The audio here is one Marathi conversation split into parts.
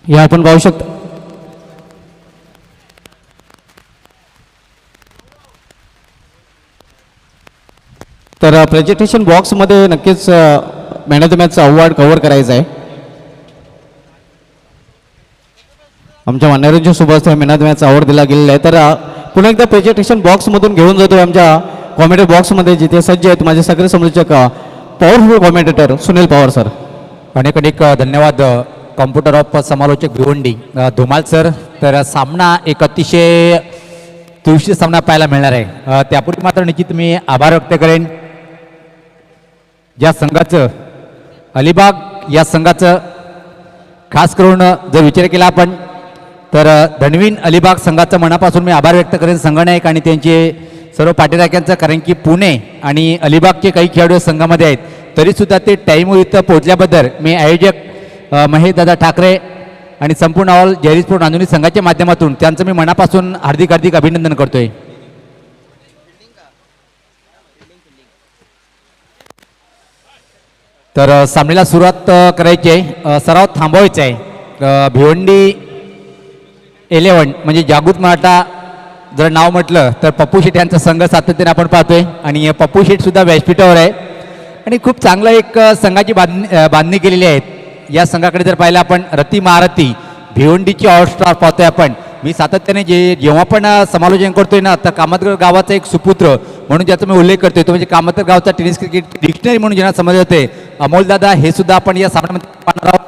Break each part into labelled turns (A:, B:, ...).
A: या आपण पाहू शकता तर प्रेझेंटेशन बॉक्समध्ये नक्कीच मॅन ऑफ द मॅचचा अवॉर्ड कव्हर करायचा आहे. आमच्या मान्यवरांच्या सोबत मॅन ऑफ द मॅचचा अवॉर्ड दिला गेलेला आहे. तर पुन्हा एकदा प्रेझेंटेशन बॉक्समधून घेऊन जातो आमच्या कॉमेडी बॉक्समध्ये जिथे सज्ज आहेत माझे सगळे समोरचक powerful commentator Sunil Pawar sir.
B: अनेक अनेक धन्यवाद कॉम्प्युटर ऑफ समालोचक भिवंडी धुमाल सर. तर सामना एक अतिशय तुळशी सामना पाहायला मिळणार आहे. त्यापूर्वी मात्र निश्चित मी आभार व्यक्त करेन ज्या संघाचं अलिबाग या संघाचं खास करून जर विचार केला आपण तर धनवीन अलिबाग संघाचं मनापासून मी आभार व्यक्त करेन संघनायक आणि त्यांचे सर्व पाठीराख्यांचं. कारण की पुणे आणि अलिबागचे काही खेळाडू संघामध्ये आहेत तरीसुद्धा ते टाईमवर इथं पोहोचल्याबद्दल मी आयोजक महेश दादा ठाकरे आणि संपूर्ण ऑल जयरीजपूर नांदुनी संघाच्या माध्यमातून त्यांचं मी मनापासून हार्दिक हार्दिक अभिनंदन करतोय. तर सामन्याला सुरुवात करायची आहे. सराव थांबवायचा आहे. भिवंडी 11 म्हणजे जागृत मराठा जर नाव म्हटलं तर पप्पू शेट यांचा संघ सातत्याने आपण पाहतोय आणि पप्पू शेट सुद्धा व्यासपीठावर आहे आणि खूप चांगलं एक संघाची बांधणी केलेली आहे. या संघाकडे जर पाहिलं आपण रती महारथी भिवंडीची ऑलस्टार पाहतोय आपण. मी सातत्याने जेव्हा पण समालोचन करतोय ना तर कामतगर गावाचा एक सुपुत्र म्हणून ज्याचा मी उल्लेख करतोय तो म्हणजे कामतगर गावचा टेनिस क्रिकेट डिक्शनरी म्हणून ज्यांना समजले जाते अमोल दादा हे सुद्धा आपण या सामन्यामध्ये पाहणार आहोत.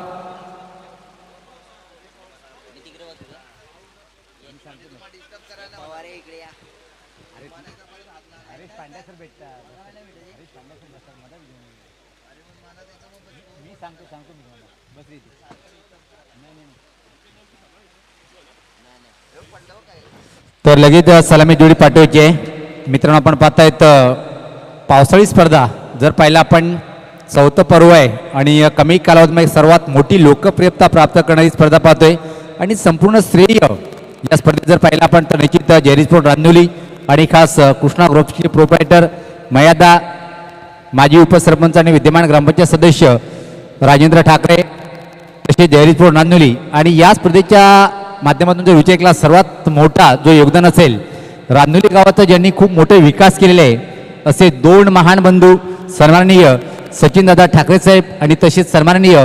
B: तर लगेच सलामी जोडी पाठवायची आहे. मित्रांनो आपण पाहतायत पावसाळी स्पर्धा जर पाहिलं आपण चौथं पर्व आहे आणि कमी कालावधीमध्ये सर्वात मोठी लोकप्रियता प्राप्त करणारी स्पर्धा पाहतोय आणि संपूर्ण श्रेय या स्पर्धेत जर पाहिलं आपण तर निश्चित जयरीजपूर रांदिवली आणि खास कृष्णा ग्रुपचे प्रोप्रायटर मयादा माजी उपसरपंच आणि विद्यमान ग्रामपंचायत सदस्य राजेंद्र ठाकरे तसेच जयरीजपूर नांदिवली. आणि या स्पर्धेच्या माध्यमातून जर विचार केला सर्वात मोठा जो योगदान असेल रांदिवली गावाचा ज्यांनी खूप मोठे विकास केलेले आहे असे दोन महान बंधू सन्माननीय सचिनदादा ठाकरे साहेब आणि तसेच सन्माननीय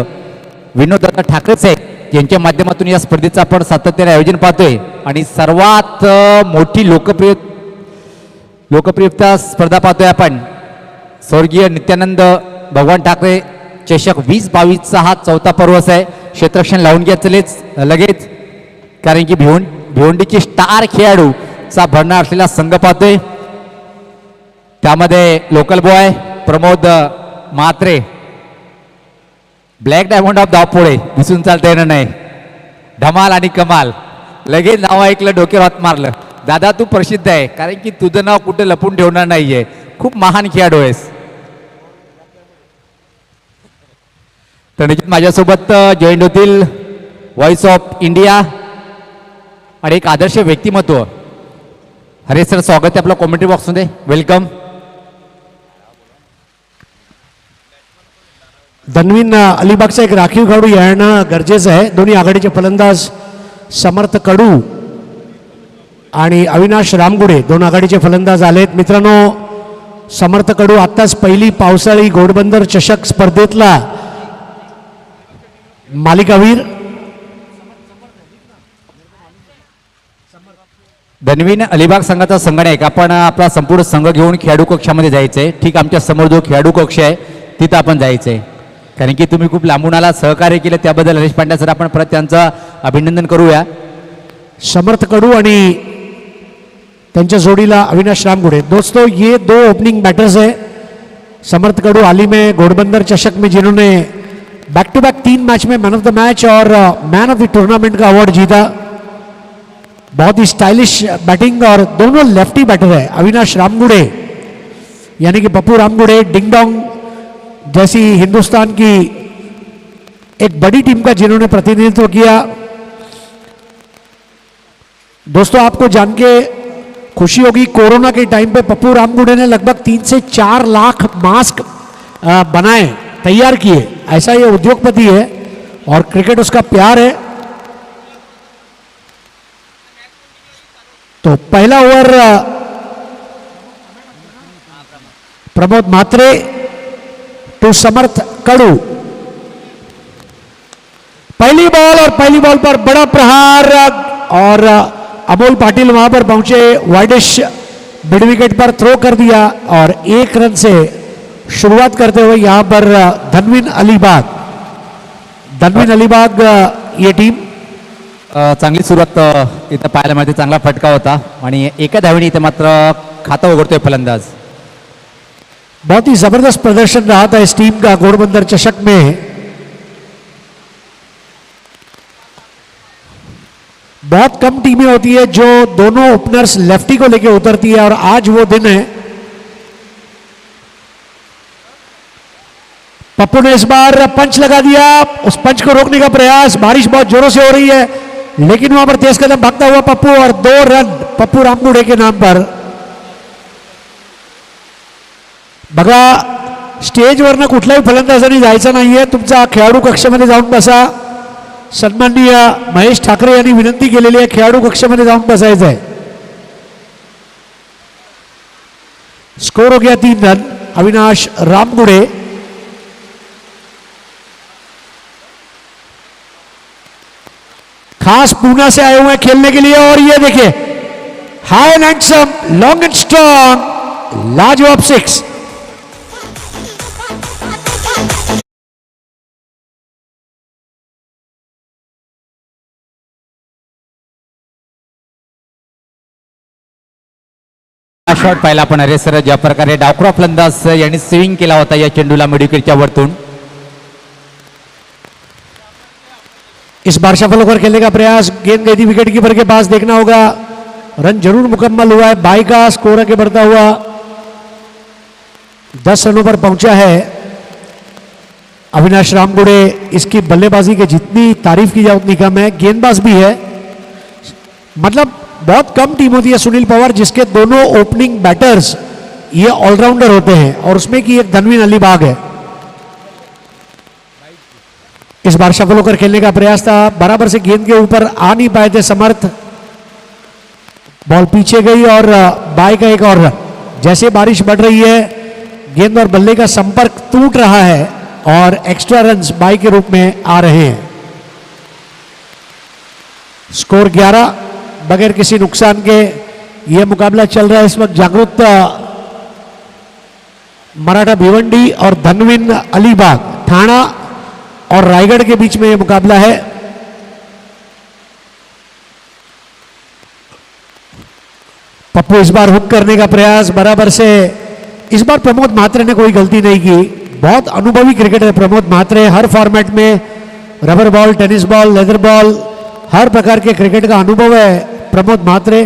B: विनोददादा ठाकरे साहेब यांच्या माध्यमातून या स्पर्धेचं आपण सातत्याने आयोजन पाहतोय. आणि सर्वात मोठी लोकप्रियता स्पर्धा पाहतोय आपण स्वर्गीय नित्यानंद भगवान ठाकरे चषक 2022चा हा चौथा पर्व आहे. क्षेत्ररक्षण लावून घ्यायचलेच लगेच कारण की भिवंडीची स्टार खेळाडूचा भरणा असलेला संघ पाहतोय. त्यामध्ये local boy Pramod Mhatre black diamond of धावपोळे दिसून चालता येणार नाही. धमाल आणि कमाल लगेच नाव ऐकलं डोक्यावर हात मारलं. दादा तू प्रसिद्ध आहे कारण की तुझं नाव कुठे लपून ठेवणार नाहीये. खूप महान खेळाडू आहेस. तर निश्चित माझ्यासोबत जॉईंट होतील व्हॉइस ऑफ इंडिया आणि एक आदर्श व्यक्तिमत्व. हरे सर स्वागत आहे आपलं कॉमेंट्री बॉक्समध्ये. वेलकम.
C: धनवीन अलिबागचा एक राखीव खेळाडू येणं गरजेचं आहे. दोन्ही आघाडीचे फलंदाज समर्थ कडू आणि अविनाश रामगुडे दोन आघाडीचे फलंदाज आलेत. मित्रांनो समर्थ कडू आत्ताच पहिली पावसाळी घोडबंदर चषक स्पर्धेतला मालिकावीर.
B: धनवीन अलिबाग संघाचा संघनायक आपण आपला संपूर्ण संघ घेऊन खेळाडू कक्षामध्ये जायचंय. ठीक आमच्या समोर जो खेळाडू कक्ष आहे तिथं आपण जायचंय कारण की तुम्ही खूप लांबून आला सहकार्य केलं त्याबद्दल हरीश पांड्या सर आपण परत त्यांचं अभिनंदन करूया.
C: समर्थ कडू आणि त्यांच्या जोड़ीला अविनाश रामगुड़े. दोस्तों ये दो ओपनिंग बैटर्स है. समर्थ कडू हाल ही में घोड़बंदर चषक में जिन्होंने बैक टू बैक 3 मैच में मैन ऑफ द मैच और मैन ऑफ द टूर्नामेंट का अवार्ड जीता. बहुत ही स्टाइलिश बैटिंग और दोनों लेफ्टी बैटर है. अविनाश रामगुड़े यानी कि पप्पू रामगुड़े डिंग डोंग जैसी हिंदुस्तान की एक बड़ी टीम का जिन्होंने प्रतिनिधित्व किया. दोस्तों आपको जान के खुशी होगी कोरोना के टाइम पे पप्पू रामगुड़े ने लगभग 3 से 4 लाख मास्क बनाए तैयार किए. ऐसा ये उद्योगपति है और क्रिकेट उसका प्यार है. तो पहला ओवर प्रमोद म्हात्रे टू समर्थ कड़ू। पहली बॉल पर बड़ा प्रहार और अमोल पाटिल वहां पर पहुंचे, वाइडिश मिड विकेट पर थ्रो कर दिया और 1 रन से शुरुआत करते हुए यहां पर धनवीन अलीबाग ये टीम
B: चांगली सुरुवात इथं पाहायला मिळते, चांगला फटका होता आणि एका धावेने इथं मात्र खातं उघडतोय फलंदाज।
C: बहुत ही जबरदस्त प्रदर्शन रहा था इस टीम का घोड़बंदर चषक में। बहुत कम टीमें होती है जो दोनों ओपनर्स लेफ्टी को लेके उतरती है और आज वो दिन है। पप्पू ने इस बार पंच लगा दिया, उस पंच को रोकने का प्रयास, बारिश बहुत जोरों से हो रही है लेकिन वहां पर तेज कदम भागता हुआ पप्पू और 2 रन पप्पू रामगुडे के नाम पर। बघा स्टेजवरनं कुठल्याही फलंदाजांनी जायचं नाहीये, तुमचा खेळाडू कक्षामध्ये जाऊन बसा। सन्माननीय महेश ठाकरे यांनी विनंती केलेली आहे खेळाडू कक्षामध्ये जाऊन बसायचं आहे। स्कोर हो गया 3 रन। अविनाश रामगुडे खास पूना से आए हुए हैं खेलने के लिए और ये देखिए high and handsome long and strong लाजवाब 6।
B: शॉट पाहिला आपण अरे सर, ज्या प्रकारे डावखुरा फलंदाज यांनी स्विंग केला होता या चेंडूला मिड विकेटच्या वरतून।
C: इस बार शफल होकर खेलने का प्रयास, गेंद गई थी विकेट कीपर के पास, देखना होगा। रन जरूर मुकम्मल हुआ है, 22 का स्कोर आगे बढ़ता हुआ 10 रनों पर पहुंचा है अविनाश रामगुडे। इसकी बल्लेबाजी की जितनी तारीफ की जाए उतनी कम है, गेंदबाज भी है। मतलब बहुत कम टीम होती है सुनील पवार जिसके दोनों ओपनिंग बैटर्स ये ऑलराउंडर होते हैं और उसमें की एक धनवीन अलीबाग है। इस बार सफल होकर खेलने का प्रयास था, बराबर से गेंद के ऊपर आ नहीं पाए थे समर्थ, बॉल पीछे गई और बाई का एक और रन। जैसे बारिश बढ़ रही है गेंद और बल्ले का संपर्क टूट रहा है और एक्स्ट्रा रन्स बाई के रूप में आ रहे हैं। स्कोर 11 बगैर किसी नुकसान के यह मुकाबला चल रहा है इस वक्त। जागृत मराठा भिवंडी और धनवीन अलीबाग ठाणा और रायगढ़ के बीच में यह मुकाबला है। पप्पू इस बार हुक करने का प्रयास बराबर से। इस बार प्रमोद म्हात्रे ने कोई गलती नहीं की, बहुत अनुभवी क्रिकेटर है प्रमोद म्हात्रे। हर फॉर्मेट में rubber ball, tennis ball, leather ball, हर प्रकार के क्रिकेट का अनुभव है प्रमोद म्हात्रे।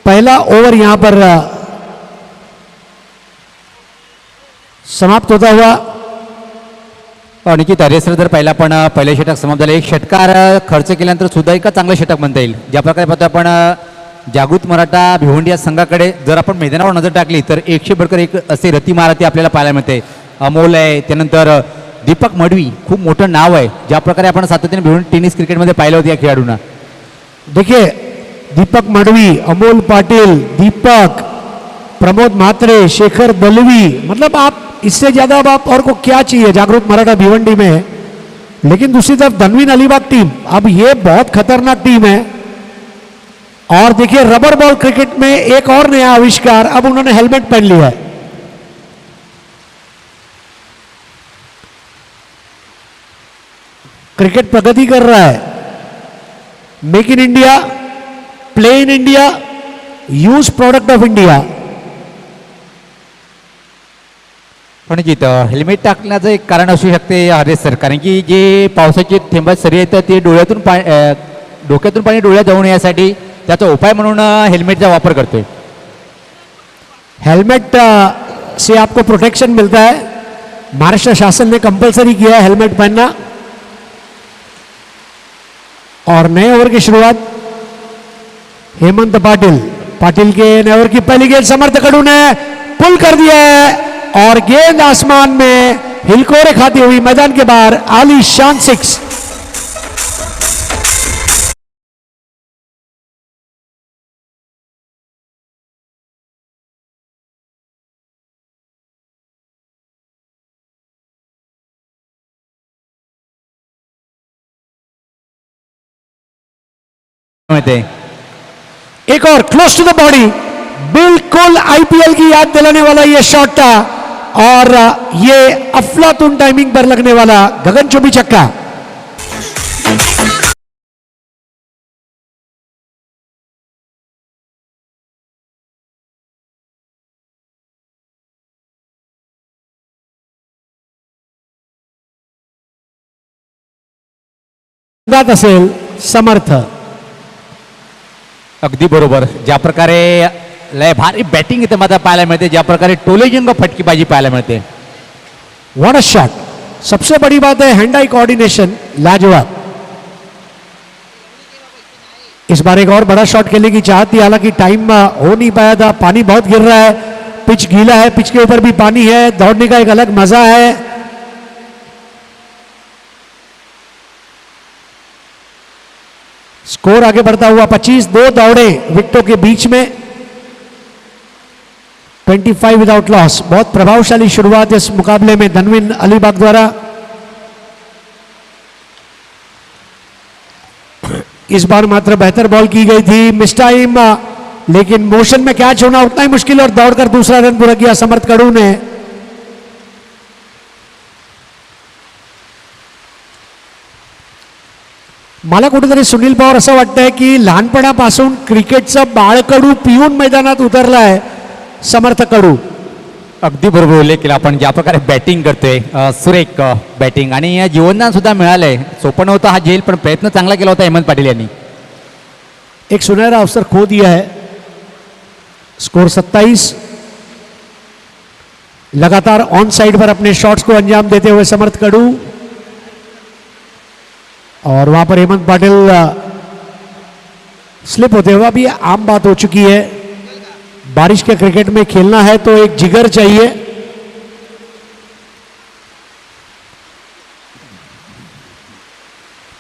C: पहला ओवर यहां पर समाप्त होता हुआ।
B: निकित अरेसर जर पाहिला पण पहिले षटक समाप्त झाले, एक षटकार खर्च केल्यानंतर सुद्धा एक चांगलं षटक म्हणता येईल। ज्या प्रकारे पाहतो आपण जागृत मराठा भिवंडी या संघाकडे जर आपण मैदानावर नजर टाकली तर 100 बडकर 1 असे रती मारती आपल्याला पाहायला मिळते। अमोल आहे, त्यानंतर दीपक मडवी खूप मोठं नाव आहे, ज्या प्रकारे आपण सातत्याने भिवंडी टेनिस क्रिकेटमध्ये पाहिलं होतं या खेळाडूंना।
C: देखिए दीपक मडवी, अमोल पाटिल, दीपक, प्रमोद म्हात्रे, शेखर बलवी, मतलब आप इससे ज्यादा अब आप और को क्या चाहिए जागरूक मराठा भिवंडी में। लेकिन दूसरी तरफ धनवीन अलीबाग टीम, अब ये बहुत खतरनाक टीम है। और देखिए रबर बॉल क्रिकेट में एक और नया आविष्कार, अब उन्होंने हेलमेट पहन लिया है। क्रिकेट प्रगति कर रहा है। Make in India, play in India, use product of India.
B: पण हेल्मेट टाकण्याचं एक कारण असू शकते हरेश सर, कारण की जे पावसाचे थेंब सरी येतात ते डोळ्यातून डोक्यातून पाणी डोळ्यात जाऊ नये यासाठी त्याचा उपाय म्हणून हेल्मेटचा वापर करतोय।
C: हेलमेट से आपको प्रोटेक्शन मिलता है, महाराष्ट्र शासन ने कंपलसरी किया है हेलमेट पहनना। और नए ओवर की शुरुआत हेमंत पाटिल, पाटिल के नए ओवर की पहली गेंद समर्थ कड़ू ने पुल कर दिया है और गेंद आसमान में हिलकोरे खाती हुई मैदान के बाहर आलीशान 6।
B: मिळते.
C: एक और क्लोज टू द बॉडी, बिल्कुल आईपीएल की याद दिलाने वाला ये शॉट था और ये अफलातून टाइमिंग पर लगने वाला गगनचुंबी छक्का. जात असेल समर्थ.
B: अगदी बरोबर. ज्या प्रकारे लय भारी बॅटिंग इथे मात्र पाहायला मिळते, ज्या प्रकारे टोलेजंग फटकीबाजी पाहायला मिळते.
C: What a shot. सबसे बड़ी बात है हैंड आई कोऑर्डिनेशन लाजवाब. इस बार एक और बड़ा शॉट खेलने की चाहत थी, हालांकि टाइम हो नहीं पाया था. पानी बहुत गिर रहा है, पिच गीला है, पिच के ऊपर भी पानी है, दौड़ने का एक अलग मजा है. स्कोर आगे बढ़ता हुआ 25. 2 दौड़े विकेटों के बीच में. 25 विदाउट लॉस. बहुत प्रभावशाली शुरुआत इस मुकाबले में धनविन अलीबाग द्वारा. इस बार मात्र बेहतर बॉल की गई थी, मिस टाइम, लेकिन मोशन में कैच होना उतना ही मुश्किल और दौड़कर दूसरा रन पूरा किया समर्थ कडू ने. मला कुठेतरी सुनील पवार असं वाटतंय की लहानपणापासून क्रिकेटचं बाळकडू पिऊन मैदानात उतरलाय समर्थ कडू.
B: अगदी बरोबर उल्लेख केला आपण. ज्या प्रकारे बॅटिंग करतोय, सुरेख बॅटिंग आणि जीवनदान सुद्धा मिळालंय. सोपं नव्हतं हा झेल, पण प्रयत्न चांगला केला होता हेमंत पाटील यांनी.
C: एक सुनहरा अवसर खो दिया है. स्कोर 27. लगातार ऑन साइड पर अपने शॉट्स को अंजाम देते हुए समर्थ कडू, और वहां पर हेमंत पाटिल स्लिप होते हुए. अभी आम बात हो चुकी है, बारिश के क्रिकेट में खेलना है तो एक जिगर चाहिए.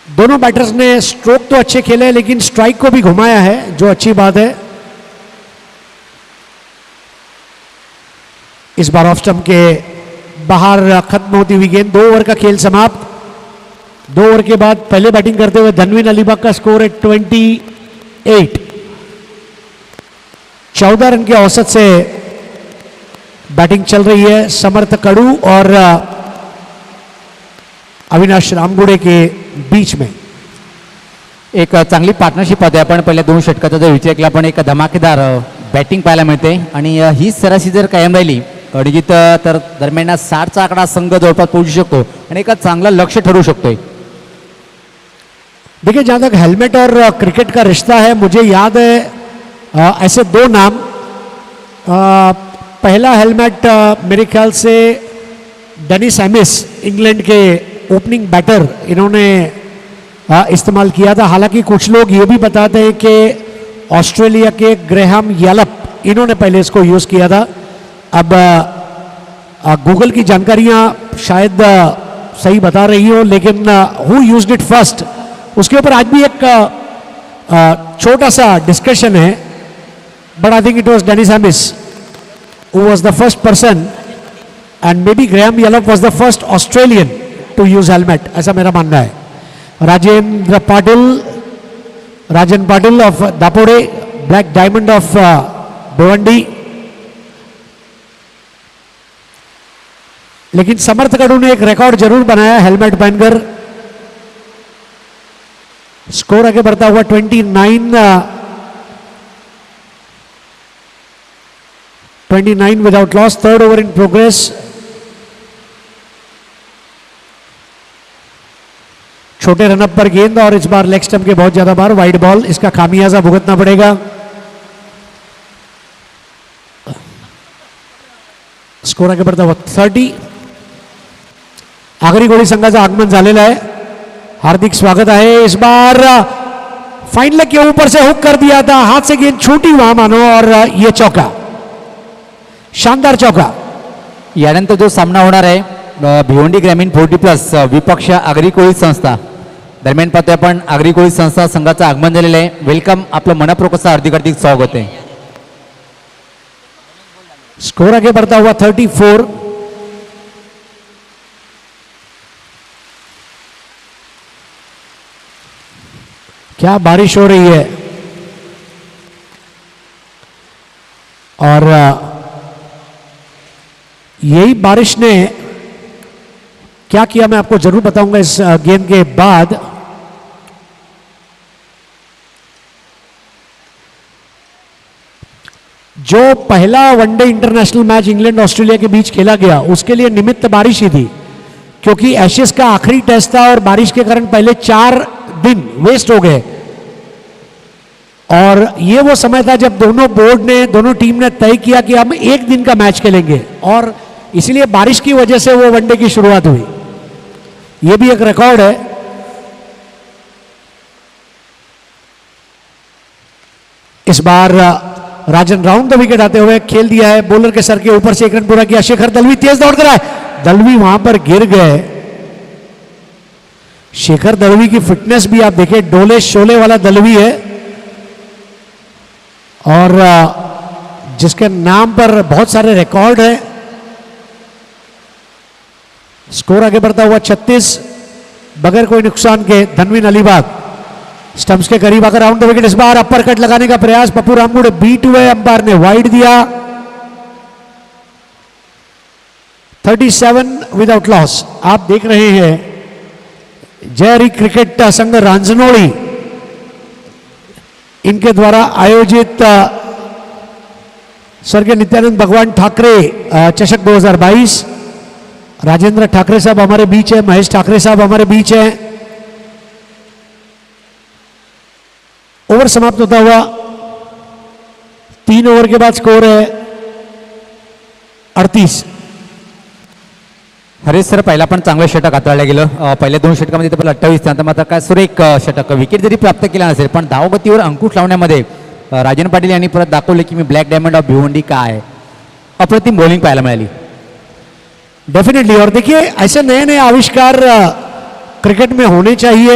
C: दोनों बैटर्स ने स्ट्रोक तो अच्छे खेले लेकिन स्ट्राइक को भी घुमाया है, जो अच्छी बात है. इस बार ऑफ स्टंप के बाहर खत्म होती हुई गेंद. 2 ओवर का खेल समाप्त. 2 ओवर के बाद पहले बैटिंग करते हुए धनविन अलीबाग का स्कोर है 28. 14 रन के औसत से बैटिंग चल रही है समर्थ कडू और अविनाश रामगुडे के बीच में.
B: एक चांगली पार्टनरशिप होते. आपण पहिल्या 2 षटकाचा जर विचार केला, पण एक धमाकेदार बॅटिंग पाहायला मिळते आणि ही सरासरी जर कायम राहिली अडजित तर दरम्यान 60चा आकडा संघ जवळपास पोहोचू शकतो आणि एक चांगला लक्ष्य ठरू शकतोय.
C: देखिए, जहां तक हेलमेट और क्रिकेट का रिश्ता है, मुझे याद है ऐसे 2 नाम. पहला हेलमेट मेरे ख्याल से डेनिस एमिस, इंग्लैंड के ओपनिंग बैटर, इन्होंने इस्तेमाल किया था. हालांकि कुछ लोग ये भी बताते हैं कि ऑस्ट्रेलिया के ग्रेहम यलप, इन्होंने पहले इसको यूज़ किया था. अब गूगल की जानकारियां शायद सही बता रही हो, लेकिन हु यूज्ड इट फर्स्ट, उसके ऊपर आज भी एक छोटा सा डिस्कशन है. But I think it was Dennis Amiss who was the first person, and may be Graham Yallop was the first Australian to use helmet, ऐसा मेरा मानना है. Rajan Patil of Dapode, black diamond of Bhiwandi. लेकिन समर्थ कडू ने एक रिकॉर्ड जरूर बनाया हेलमेट पहनकर. स्कोर आगे बढ़ता हुआ 29 without loss. 3rd over in progress. छोटे रनअप पर गेंद और इस बार लेग स्टंप के बहुत ज्यादा बार वाइड बॉल. इसका खामियाजा भुगतना पड़ेगा. स्कोर आगे बढ़ता हुआ 30. आगरी गोळी संघाचं आगमन झालेलं आहे. हार्दिक स्वागत है. इस बार फाइन लेग के ऊपर से हुक कर दिया था, हाथ से गेंद छूटी वहां मानो, और ये चौका, शानदार चौका.
B: यानंतर जो सामना होणार आहे भिवंडी ग्रामीण 40+ विपक्ष आगरी कोळी संस्था दरम्यान पाहतोय आपण. आगरी कोळी संस्था संघाचं आगमन झालेलं आहे. वेलकम, आपलं मनपूर्वक असं हार्दिक हार्दिक स्वागत आहे.
C: स्कोर आगे बढ़ता हुआ 34. क्या बारिश हो रही है. और यही बारिश ने क्या किया मैं आपको जरूर बताऊंगा इस गेम के बाद। जो पहला one day international match England Australia के बीच खेला गया उसके लिए निमित्त बारिश ही थी, क्योंकि एशेज का आखिरी टेस्ट था और बारिश के कारण पहले 4 दिन वेस्ट हो गए। और ये वो समय था जब दोनों टीम ने तय किया कि हम एक दिन का मैच खेलेंगे, और इसलिए बारिश की वजह से वो वनडे की शुरुआत हुई। ये भी एक रिकॉर्ड है। इस बार राजन राउंड द विकेट आते हुए खेल दिया है, बॉलर के सर के ऊपर से 1 रन पूरा किया। शेखर दलवी तेज दौड़ कर आए, दलवी वहां पर गिर गए। शेखर दलवी की फिटनेस भी आप देखें, डोले शोले वाला दलवी है, और जिसके नाम पर बहुत सारे रिकॉर्ड हैं। स्कोर आगे बढ़ता हुआ 36 बगैर कोई नुकसान के। धनवीन अलीबाग स्टंप्स के करीब आकर round the wicket. Is bar upper cut लगाने का प्रयास, पप्पू रामगुड़े बीट हुए, अंपायर ने वाइड दिया। 37 विदाउट लॉस। आप देख रहे हैं जयहरी क्रिकेट संघ रांजनोली इनके द्वारा आयोजित स्वर्गीय नित्यानंद भगवान ठाकरे चषक 2022। राजेंद्र ठाकरे साहब हमारे बीच है, महेश ठाकरे साहब हमारे बीच है। ओवर समाप्त होता हुआ 3 ओवर के बाद स्कोर है 38।
B: हरीश सर, पहिला पण चांगलं षटक हाताळलं गेलं. पहिल्या 2 षटकामध्ये तब्बल 28, त्यानंतर मात्र काय सुरेख षटक. विकेट जरी प्राप्त केला नसेल पण धावगतीवर अंकुश लावण्यामध्ये राजन पाटील यांनी परत दाखवले की मी ब्लॅक डायमंड ऑफ भिवंडी काय आहे. अप्रतिम बॉलिंग पाहायला मिळाली
C: डेफिनेटली। और देखिए ऐसे नए नए आविष्कार क्रिकेट में होने चाहिए।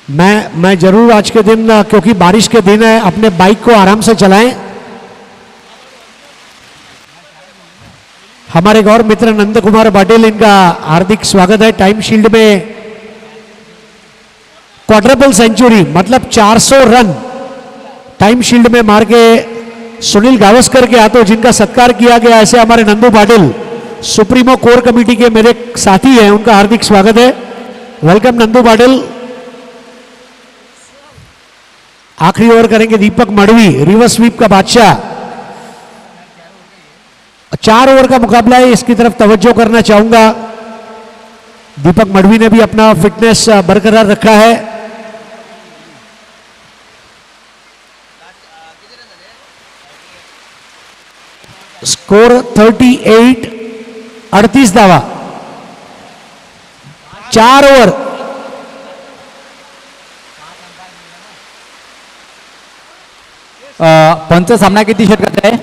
C: मैं जरूर आज के दिन, क्योंकि बारिश के दिन है, अपने बाइक को आराम से चलाएं। हमारे एक और मित्र नंद कुमार पाटिल, इनका हार्दिक स्वागत है। टाइम शील्ड में क्वाड्रपल सेंचुरी मतलब 400 रन टाइम शील्ड में मार के सुनील गावस्कर के हाथों जिनका सत्कार किया गया, ऐसे हमारे Nandu Patil supremo core committee के मेरे साथी हैं, उनका हार्दिक स्वागत है। वेलकम नंदू पाटिल। आखिरी ओवर करेंगे दीपक मड़वी, रिवर्स स्वीप का बादशाह। 4 ओवर का मुकाबला है, इसकी तरफ तवज्जो करना चाहूंगा। दीपक मड़वी ने भी अपना फिटनेस बरकरार रखा है। स्कोर 38, 38 धावा, 4 ओवर।
B: पंच सामना किती षटकाचा आहे?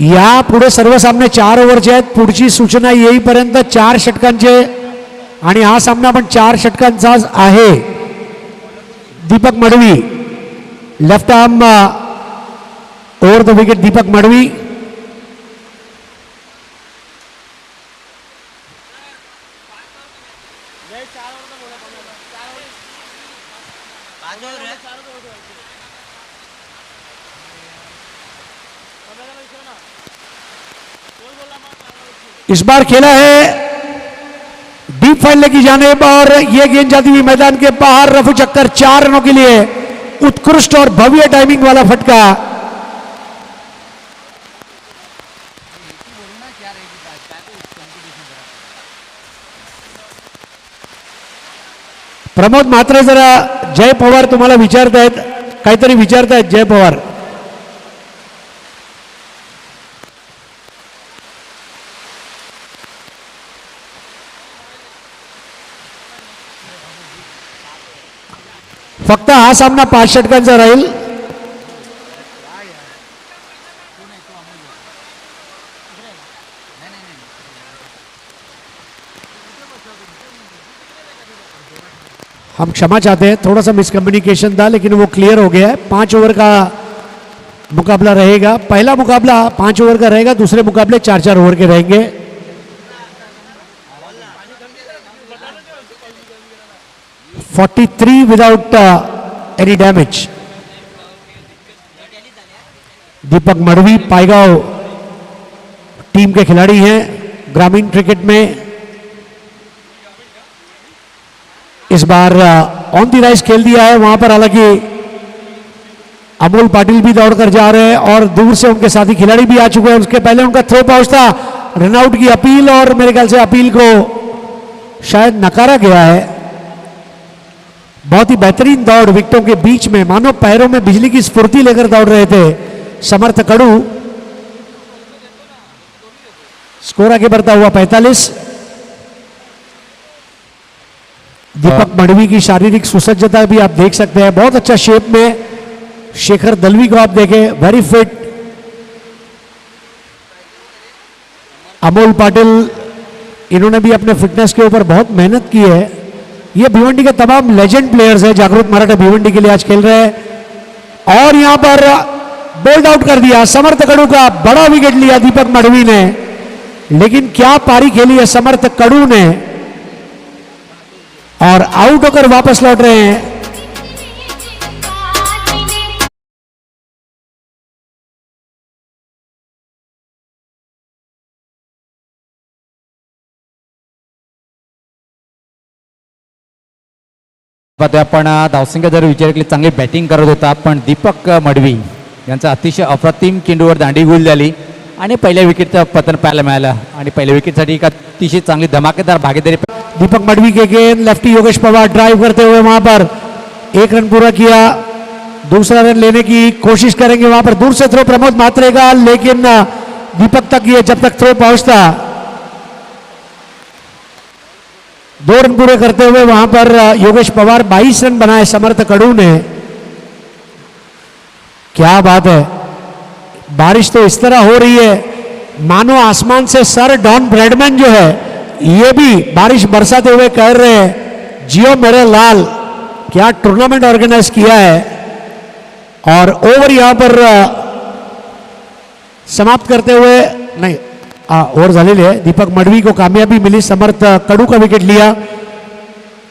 C: या पुढे सर्व सामने 4 ओव्हरचे आहेत. पुढची सूचना येईपर्यंत 4 षटकांचे, आणि हा सामना पण 4 षटकांचाच आहे. Deepak Madvi left arm over the wicket. Deepak Madvi इस बार खेला है डीप फाइनल की जानेब, और यह गेंद जाती हुई मैदान के बाहर. रफू चक्कर 4 रनों के लिए उत्कृष्ट और भव्य टाइमिंग वाला फटका. प्रमोद म्हात्रे जरा जय पवार तुम्हाला विचारतायत, काहीतरी विचारतायत जय पवार. फक्त हा सामना 5 षटकांचा राहील. हम क्षमा चाहते हैं, थोड़ा सा मिसकम्युनिकेशन था, लेकिन वो क्लियर हो गया है. 5 ओवर का मुकाबला रहेगा. पहला मुकाबला 5 ओवर का रहेगा, दूसरे मुकाबले 4-4 ओवर के रहेंगे. 43 without any damage. Deepak Madvi Paygaon team के खिलाड़ी हैं ग्रामीण क्रिकेट में। इस बार ऑन दी राइस खेल दिया है वहां पर, हालांकि अमोल पाटिल भी दौड़कर जा रहे हैं और दूर से उनके साथी खिलाड़ी भी आ चुके हैं। उसके पहले उनका थ्रो पाउच था, रनआउट की अपील, और मेरे ख्याल से अपील को शायद नकारा गया है। बहुत ही बेहतरीन दौड़ विकेटों के बीच में, मानो पैरों में बिजली की स्फूर्ति लेकर दौड़ रहे थे समर्थ कड़ू। स्कोर आगे बढ़ता हुआ 45। दीपक मडवी की शारीरिक सुसज्जता भी आप देख सकते हैं, बहुत अच्छा शेप में। शेखर दलवी को आप देखें, वेरी फिट। अमोल पाटिल, इन्होंने भी अपने फिटनेस के ऊपर बहुत मेहनत की है। ये भिवंडी के तमाम लेजेंड प्लेयर्स हैं, जागरूक मराठा भिवंडी के लिए आज खेल रहे हैं। और यहां पर बोल्ड आउट कर दिया समर्थ कड़ू का, बड़ा विकेट लिया दीपक मडवी ने, लेकिन क्या पारी खेली है समर्थ कड़ू ने, और आउट होकर वापस लौट रहे हैं।
B: पाहतोय आपण धावसंख्या जर विचार केली चांगली बॅटिंग करत होता, पण दीपक मडवी यांचा अतिशय अप्रतिम चेंडूवर दांडी गुल झाली आणि पहिल्या विकेटचं पतन पाहायला मिळालं आणि पहिल्या विकेटसाठी एक अतिशय चांगली धमाकेदार भागीदारी।
C: दीपक मडवी के गेंद, लेफ्टी योगेश पवार ड्राइव करते हुए वहां पर एक रन पूरा किया, दूसरा रन लेने की कोशिश करेंगे। वहां पर दूर से थ्रो प्रमोद मात्रे का, लेकिन दीपक तक ये जब तक थ्रो पहुंचता, 2 रन पूरे करते हुए वहां पर योगेश पवार 22 रन बनाए समर्थ कड़ू ने। क्या बात है, बारिश तो इस तरह हो रही है मानो आसमान से सर डॉन ब्रैडमैन जो है ये भी बारिश बरसाते हुए कह रहे हैं, जियो मेरे लाल, क्या टूर्नामेंट ऑर्गेनाइज किया है। और ओवर यहां पर समाप्त करते हुए, नहीं ओवर झालेली है। दीपक मडवी को कामयाबी मिली, समर्थ कड़ू का विकेट लिया।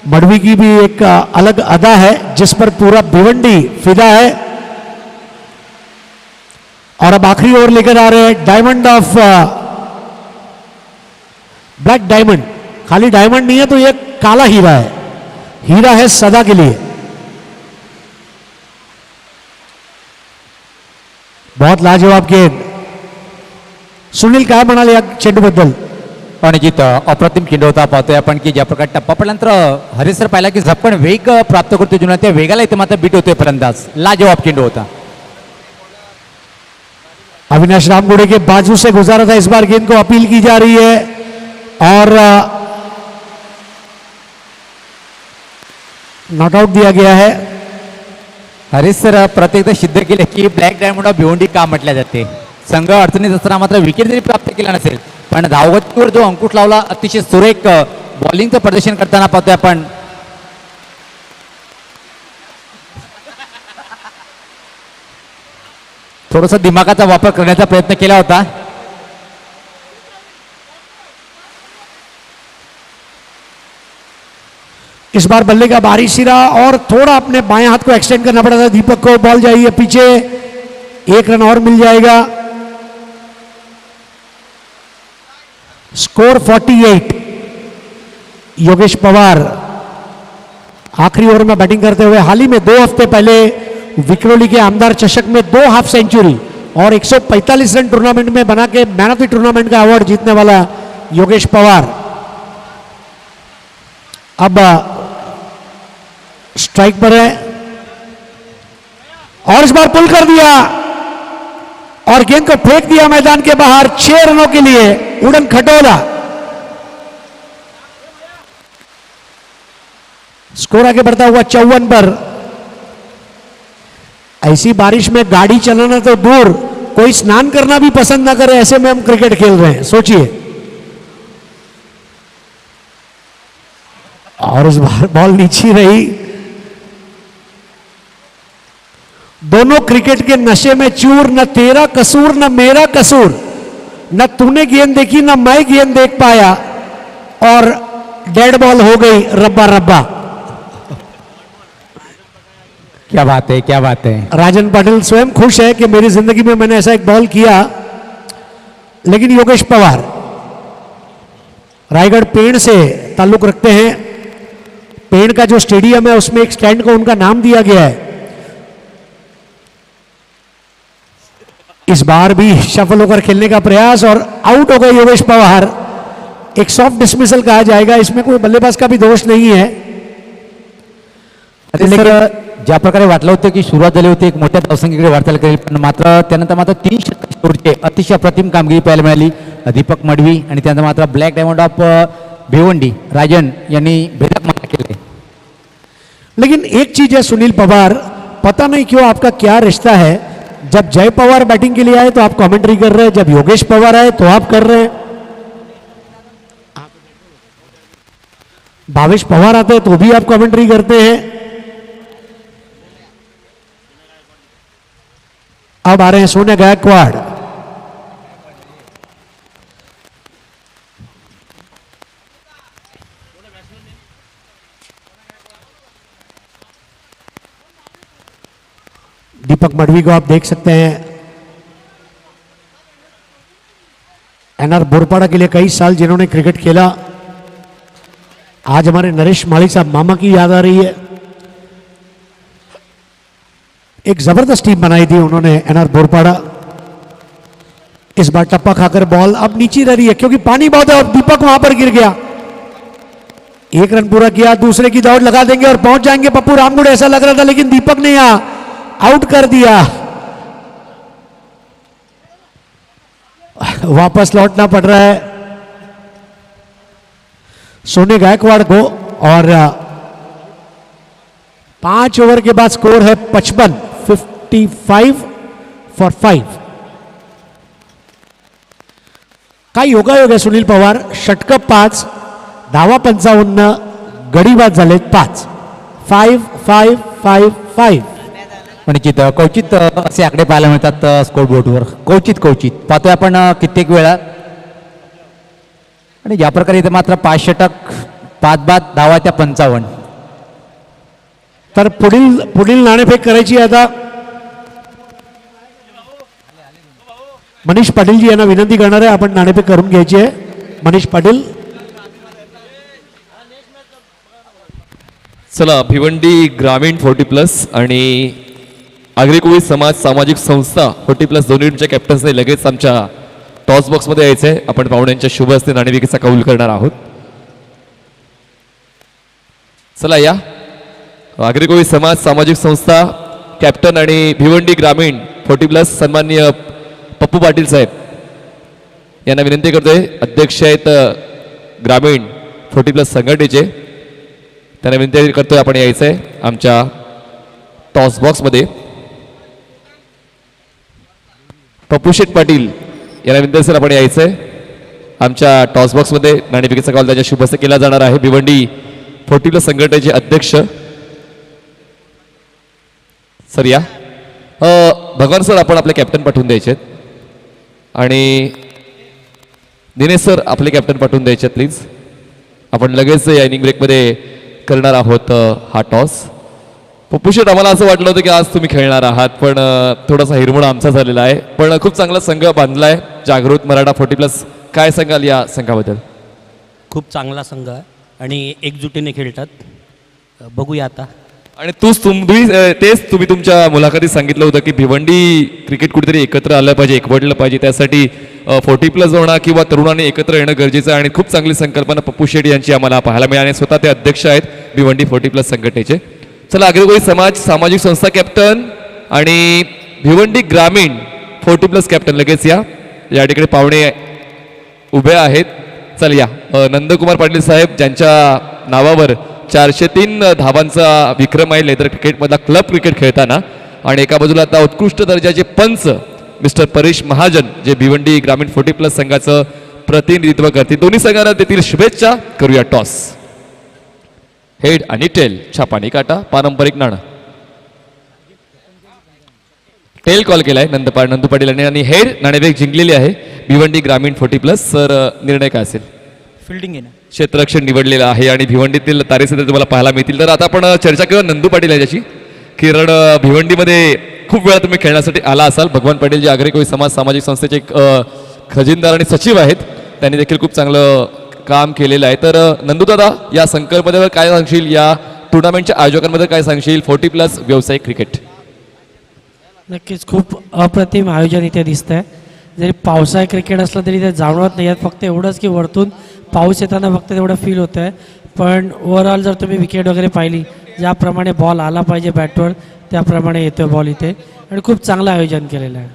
C: मडवी की भी एक अलग अदा है जिस पर पूरा भिवंडी फिदा है। और अब आखिरी ओवर लेकर आ रहे हैं डायमंड ऑफ ब्लैक डायमंड। खाली डायमंड नहीं है तो ये काला हीरा है, हीरा है सदा के लिए। बहुत लाजवाब गेंद। सुनील काय म्हणाले या चेंडूबद्दल?
B: पणजीत अप्रतिम चेंडू होता। पाहतोय आपण की ज्या प्रकारे टप्पा पडल्यानंतर हरीश सर पाहिला की झपकन वेग प्राप्त करतो जुना, त्या वेगाला इथे मात्र बीट होतोय फलंदाज। लाजवाब चेंडू होता।
C: अविनाश रामगुड़े के बाजू से गुजारा था, इस बार गेंद को अपील की जा रही है और नॉट आउट दिया गया है।
B: हरीश सर प्रत्येकदा सिद्ध केले की ब्लॅक डायमंड ऑफ भिवंडी का म्हटल्या जाते। संघ अडचणीत असताना मात्र विकेट जरी प्राप्त केला नसेल, पण धावगतीवर जो अंकुश लावला, अतिशय सुरेख बॉलिंगचं प्रदर्शन करताना पाहतोय आपण। थोडासा दिमागाचा वापर करण्याचा प्रयत्न केला होता।
C: इस बार बल्ले का बारी सिरा और थोड़ा अपने बाएं हाथ को एक्सटेंड करना पड़ा था दीपक को। बॉल जाइए पीछे, 1 रन और मिल जाएगा। स्कोर 48। योगेश पवार आखिरी ओवर में बैटिंग करते हुए, हाल ही में 2 हफ्ते पहले विक्रोली के आमदार चषक में 2 हाफ सेंचुरी और 145 रन टूर्नामेंट में बना के मैन ऑफ द टूर्नामेंट का अवार्ड जीतने वाला योगेश पवार अब स्ट्राइक पर है और इस बार पुल कर दिया और गेंद को फेंक दिया मैदान के बाहर। 6 रनों के लिए उड़न खटोला। स्कोर आगे बढ़ता हुआ 54 पर। ऐसी बारिश में गाड़ी चलाना तो दूर, कोई स्नान करना भी पसंद ना करे, ऐसे में हम क्रिकेट खेल रहे हैं, सोचिए। और इस बार बॉल नीचे रही। दोनों क्रिकेट के नशे में चूर, न तेरा कसूर न मेरा कसूर, न तूने गेंद देखी न मैं गेंद देख पाया और डेड बॉल हो गई रब्बा रब्बा।
B: क्या बात है, क्या बात है.
C: राजन पाटिल स्वयं खुश है कि मेरी जिंदगी में मैंने ऐसा एक बॉल किया. लेकिन योगेश पवार रायगढ़ पेड़ से ताल्लुक रखते हैं. पेड़ का जो स्टेडियम है उसमें एक स्टैंड को उनका नाम दिया गया है. इस बार भी शफल होकर खेलने का प्रयास और आउट हो गए योगेश पवार. एक सॉफ्ट डिसमिसल कहा जाएगा, इसमें कोई बल्लेबाज का भी दोष नाही आहे.
B: सर ज्या प्रकारे वाटलं होतं की सुरुवात झाली होती एक मोठ्या धावसंख्येकडे वाटचाल करेल, पण मात्र त्यानंतर मात्र 3 षटक शेवटचे अतिशय अप्रतिम कामगिरी पाहायला मिळाली दीपक मडवी आणि त्यानंतर मात्र black diamond of Bhiwandi Rajan यांनी भेदक मारा केले.
C: लेकिन एक चीज है सुनील पवार, पता नहीं क्यों आपका क्या रिश्ता है. जब जय पवार बैटिंग के लिए आए तो आप कमेंट्री कर रहे हैं, जब योगेश पवार आए तो आप कर रहे हैं. भावेश पवार आते हैं तो भी आप कमेंट्री करते हैं. अब आ रहे हैं सोनिया गायकवाड़. दीपक मडवी को आप देख सकते हैं. एनआर बोरपाड़ा के लिए कई साल जिन्होंने क्रिकेट खेला. आज हमारे नरेश माली साहब मामा की याद आ रही है. एक जबरदस्त टीम बनाई थी उन्होंने एनआर बोरपाड़ा. इस बार टप्पा खाकर बॉल अब नीचे रह रही है क्योंकि पानी बहुत है और दीपक वहां पर गिर गया. एक रन पूरा किया, दूसरे की दौड़ लगा देंगे और पहुंच जाएंगे पप्पू रामगुड़ ऐसा लग रहा था, लेकिन दीपक ने यहां आउट कर दिया. वापस लौटना पड़ रहा है सोने गायकवाड़ को और 5 ओवर के बाद स्कोर है 55 फॉर 5. काय योगायोग आहे सुनील पवार. षटक 5, धावा 55, गडी बाद झालेत 5. 5 5 5 5.
B: निश्चित क्वचित असे आकडे पाहायला मिळतात स्कोर बोर्डवर. क्वचित पाहतोय आपण कित्येक वेळा. आणि ज्या प्रकारे इथे मात्र 5 षटक 5 बाद धावा त्या 55.
C: तर पुढील नाणेफेक करायची आहे आता. मनीष पाटील जी यांना विनंती करणार आहे आपण नाणेफेक करून घ्यायची आहे. मनीष पाटील.
D: चला भिवंडी ग्रामीण 40+ आणि आग्रेकोळी समाज सामाजिक संस्था 40+ दोन्ही टीमच्या कॅप्टन्सने लगेच आमच्या टॉस बॉक्समध्ये यायचं आहे. आपण पाहुण्यांच्या शुभ हस्ते नाणेफेकीचा कौल करणार आहोत. चला या. आग्रेकोळी समाज सामाजिक संस्था कॅप्टन आणि भिवंडी ग्रामीण 40+ सन्माननीय पप्पू पाटील साहेब यांना विनंती करतोय. अध्यक्ष आहेत ग्रामीण 40+ संघटनेचे. त्यांना विनंती करतोय आपण यायचं आहे आमच्या टॉस बॉक्समध्ये. पप्पू शेठ पाटील यांना विनंती सर आपण यायचं आहे आमच्या टॉस बॉक्समध्ये. नाणेफेकीचा कॉल त्याच्या शुभ हस्ते केला जाणार आहे. भिवंडी 40+ संघटनेचे अध्यक्ष सर या. भगवान सर आपण आपले कॅप्टन पाठवून द्यायचे आहेत आणि दिनेश सर आपले कॅप्टन पाठवून द्यायचे आहेत प्लीज. आपण लगेच या इनिंग ब्रेकमध्ये करणार आहोत हा टॉस. पप्पू शेठ आम्हाला असं वाटलं होतं की आज तुम्ही खेळणार आहात, पण थोडासा हिरमोड आमचा झालेला आहे. पण खूप चांगला संघ बांधला आहे जागृत मराठा 40+. काय सांगाल या संघाबद्दल?
E: खूप चांगला संघ आहे आणि एकजुटीने खेळतात. बघूया आता.
D: आणि तेच तुम्ही तुमच्या मुलाखतीत सांगितलं होतं की भिवंडी क्रिकेट कुठेतरी एकत्र आलं पाहिजे, एकवटलं पाहिजे. त्यासाठी 40+ म्हणा किंवा तरुणांनी एकत्र येणं गरजेचं आहे आणि खूप चांगली संकल्पना पप्पू शेठ यांची आम्हाला पाहायला मिळाली आणि स्वतः ते अध्यक्ष आहेत भिवंडी 40+ संघटनेचे. चला आग्रेकोळी समाज सामाजिक संस्था कॅप्टन आणि भिवंडी ग्रामीण 40+ कॅप्टन लगेच या. या ठिकाणी पाहुणे उभे आहेत. चल या. नंदकुमार पाटील साहेब ज्यांच्या नावावर 403 धावांचा विक्रम आहे लेदर क्रिकेटमधला क्लब क्रिकेट खेळताना. आणि एका बाजूला आता उत्कृष्ट दर्जाचे पंच मिस्टर परेश महाजन जे भिवंडी ग्रामीण 40+ संघाचं प्रतिनिधित्व करतील. दोन्ही संघांना देतील शुभेच्छा. करूया टॉस. हेड आणि टेल, छापानी काटा, पारंपरिक नाणं. टेल कॉल केलाय नंदू पाटील यांनी आणि हेड नाणेफेक जिंकलेली आहे भिवंडी ग्रामीण 40+. सर निर्णय काय असेल?
E: फिल्डिंग आहे ना.
D: क्षेत्ररक्षण निवडलेलं आहे आणि भिवंडीतील तारे सध्या तुम्हाला पाहायला मिळतील. तर आता आपण चर्चा करूया नंदू पाटील यांच्याशी. किरण भिवंडीमध्ये खूप वेळा तुम्ही खेळण्यासाठी आला असाल. भगवान पाटील जे आगरी कोळी समाज सामाजिक संस्थेचे खजिनदार आणि सचिव आहेत, त्यांनी देखील खूप चांगलं काम केलेलं आहे. तर नंदूदादा, या संकल्पनेवर काय सांगशील, या टुर्नामेंटच्या आयोजकांबद्दल काय सांगशील? 40+ व्यावसायिक क्रिकेट.
F: नक्कीच खूप अप्रतिम आयोजन इथे दिसतं आहे. जरी पावसाळी क्रिकेट असलं तरी ते जाणवत नाही आहेत. फक्त एवढंच की वरतून पाऊस येताना फक्त तेवढं फील होतं आहे. पण ओव्हरऑल जर तुम्ही विकेट वगैरे पाहिली, ज्याप्रमाणे बॉल आला पाहिजे बॅटवर त्याप्रमाणे येतो बॉल इथे, आणि खूप चांगलं आयोजन केलेलं आहे.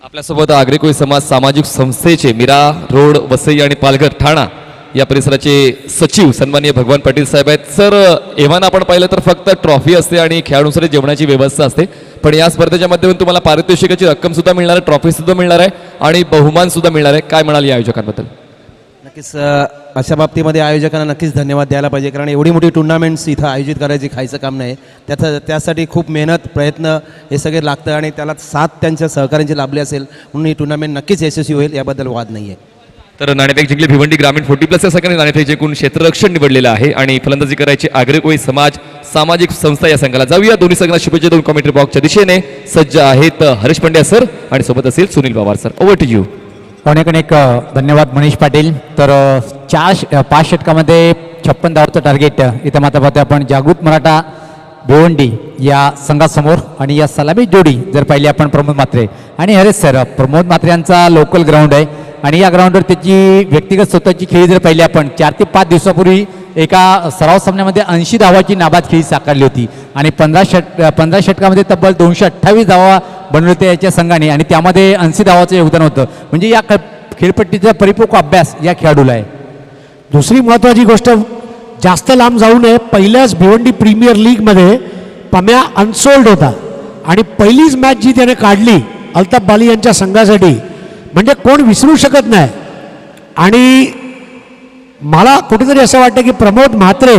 D: आपल्यासोबत आगरी कोळी समाज सामाजिक संस्थेचे मीरा रोड, वसई आणि पालघर, ठाणा या परिसराचे सचिव सन्माननीय भगवान पाटील साहेब आहेत. सर, एव्हाना आपण पाहिलं तर फक्त ट्रॉफी असते आणि खेळाडूंसाठी जेवणाची व्यवस्था असते, पण या स्पर्धेच्या माध्यमातून तुम्हाला पारितोषिकाची रक्कम सुद्धा मिळणार आहे, ट्रॉफी सुद्धा मिळणार आहे आणि बहुमान सुद्धा मिळणार आहे. काय म्हणाल या आयोजकांबद्दल?
G: नक्कीच अशा बाबतीमध्ये आयोजकांना नक्कीच धन्यवाद द्यायला पाहिजे, कारण एवढी मोठी टुर्नामेंट्स इथं आयोजित करायची खायचं काम नाही. त्यासाठी खूप मेहनत प्रयत्न हे सगळे लागतं आणि त्याला साथ त्यांच्या सहकार्यांची लाभली असेल म्हणून ही टुर्नामेंट नक्कीच यशस्वी होईल, याबद्दल वाद नाही आहे.
D: तर नाणेफेक जिंकली भिवंडी ग्रामीण 40+ या संघाने नाणेफेक जिंकून क्षेत्ररक्षण निवडलेलं आहे आणि फलंदाजी करायची आगरी कोळी समाज सामाजिक संस्था या संघाला. जाऊया दोन्ही संघाला शुभेच्छा देऊन कॉमेंट्री बॉक्सच्या दिशेने सज्ज आहेत हरीश पंड्या सर आणि सोबत असेल Sunil Pawar sir. Over to you.
B: अनेक धन्यवाद मनीष पाटील. तर 5 षटकामध्ये 56 धावांचं टार्गेट इथं मात्र पाहतोय आपण जागृत मराठा भिवंडी या संघासमोर. आणि या सलामी जोडी जर पाहिली आपण प्रमोद म्हात्रे आणि हरेश सर. प्रमोद म्हात्रे यांचा लोकल ग्राउंड आहे आणि या ग्राउंडवर त्याची व्यक्तिगत स्वतःची खेळी जर पाहिली आपण 4 ते 5 दिवसापूर्वी एका सराव सामन्यामध्ये 80 धावाची नाबाद खेळी साकारली होती आणि 15 षटकामध्ये तब्बल 228 धावा बनवले होते याच्या संघाने आणि त्यामध्ये 80 धावाचं योगदान होतं. म्हणजे या खेळपट्टीचा परिपक्व अभ्यास या खेळाडूला आहे.
C: दुसरी महत्त्वाची गोष्ट, जास्त लांब जाऊ नये, पहिल्याच भिवंडी प्रीमियर लीगमध्ये पम्या अनसोल्ड होता आणि पहिलीच मॅच जी त्याने काढली अल्ताफ बाली यांच्या संघासाठी, म्हणजे कोण विसरू शकत नाही. आणि मला कुठेतरी असं वाटतं की प्रमोद म्हात्रे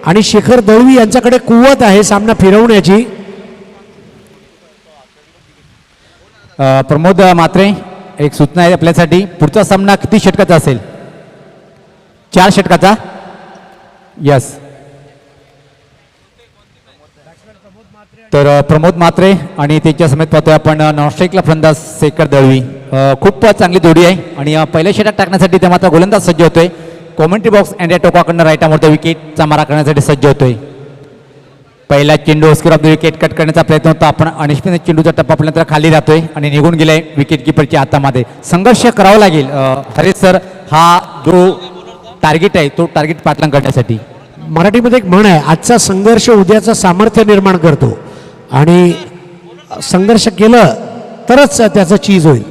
C: आणि शेखर दळवी यांच्याकडे कुवत आहे सामना फिरवण्याची.
B: प्रमोद म्हात्रे, एक सूचना आहे आपल्यासाठी. पुढचा सामना किती षटकाचा असेल? 4 षटकाचा. यस. तर प्रमोद म्हात्रे आणि त्याच्या समेत पाहतोय आपण नॉनस्ट्राईकला फलंदाज शेखर दळवी. खूप चांगली जोडी आहे आणि पहिल्या षटक टाकण्यासाठी ते मात्र गोलंदाज सज्ज होतोय. कॉमेंट्री बॉक्स अँड्रिया टोकाकडनं राईटामोरच्या विकेटचा मारा करण्यासाठी सज्ज होतोय. पहिला चेंडू Oscar of the wicket cut करण्याचा प्रयत्न होता. आपण अनिश्चित चेंडूचा टप्पा आपल्यानंतर खाली जातोय आणि निघून गेलाय विकेट किपरच्या हातामध्ये. संघर्ष करावा लागेल हरीश सर. हा जो टार्गेट आहे तो टार्गेट पाठलाग करण्यासाठी.
C: मराठीमध्ये एक म्हण आहे, आजचा संघर्ष उद्याचं सामर्थ्य निर्माण करतो आणि संघर्ष केलं तरच त्याचं चीज होईल.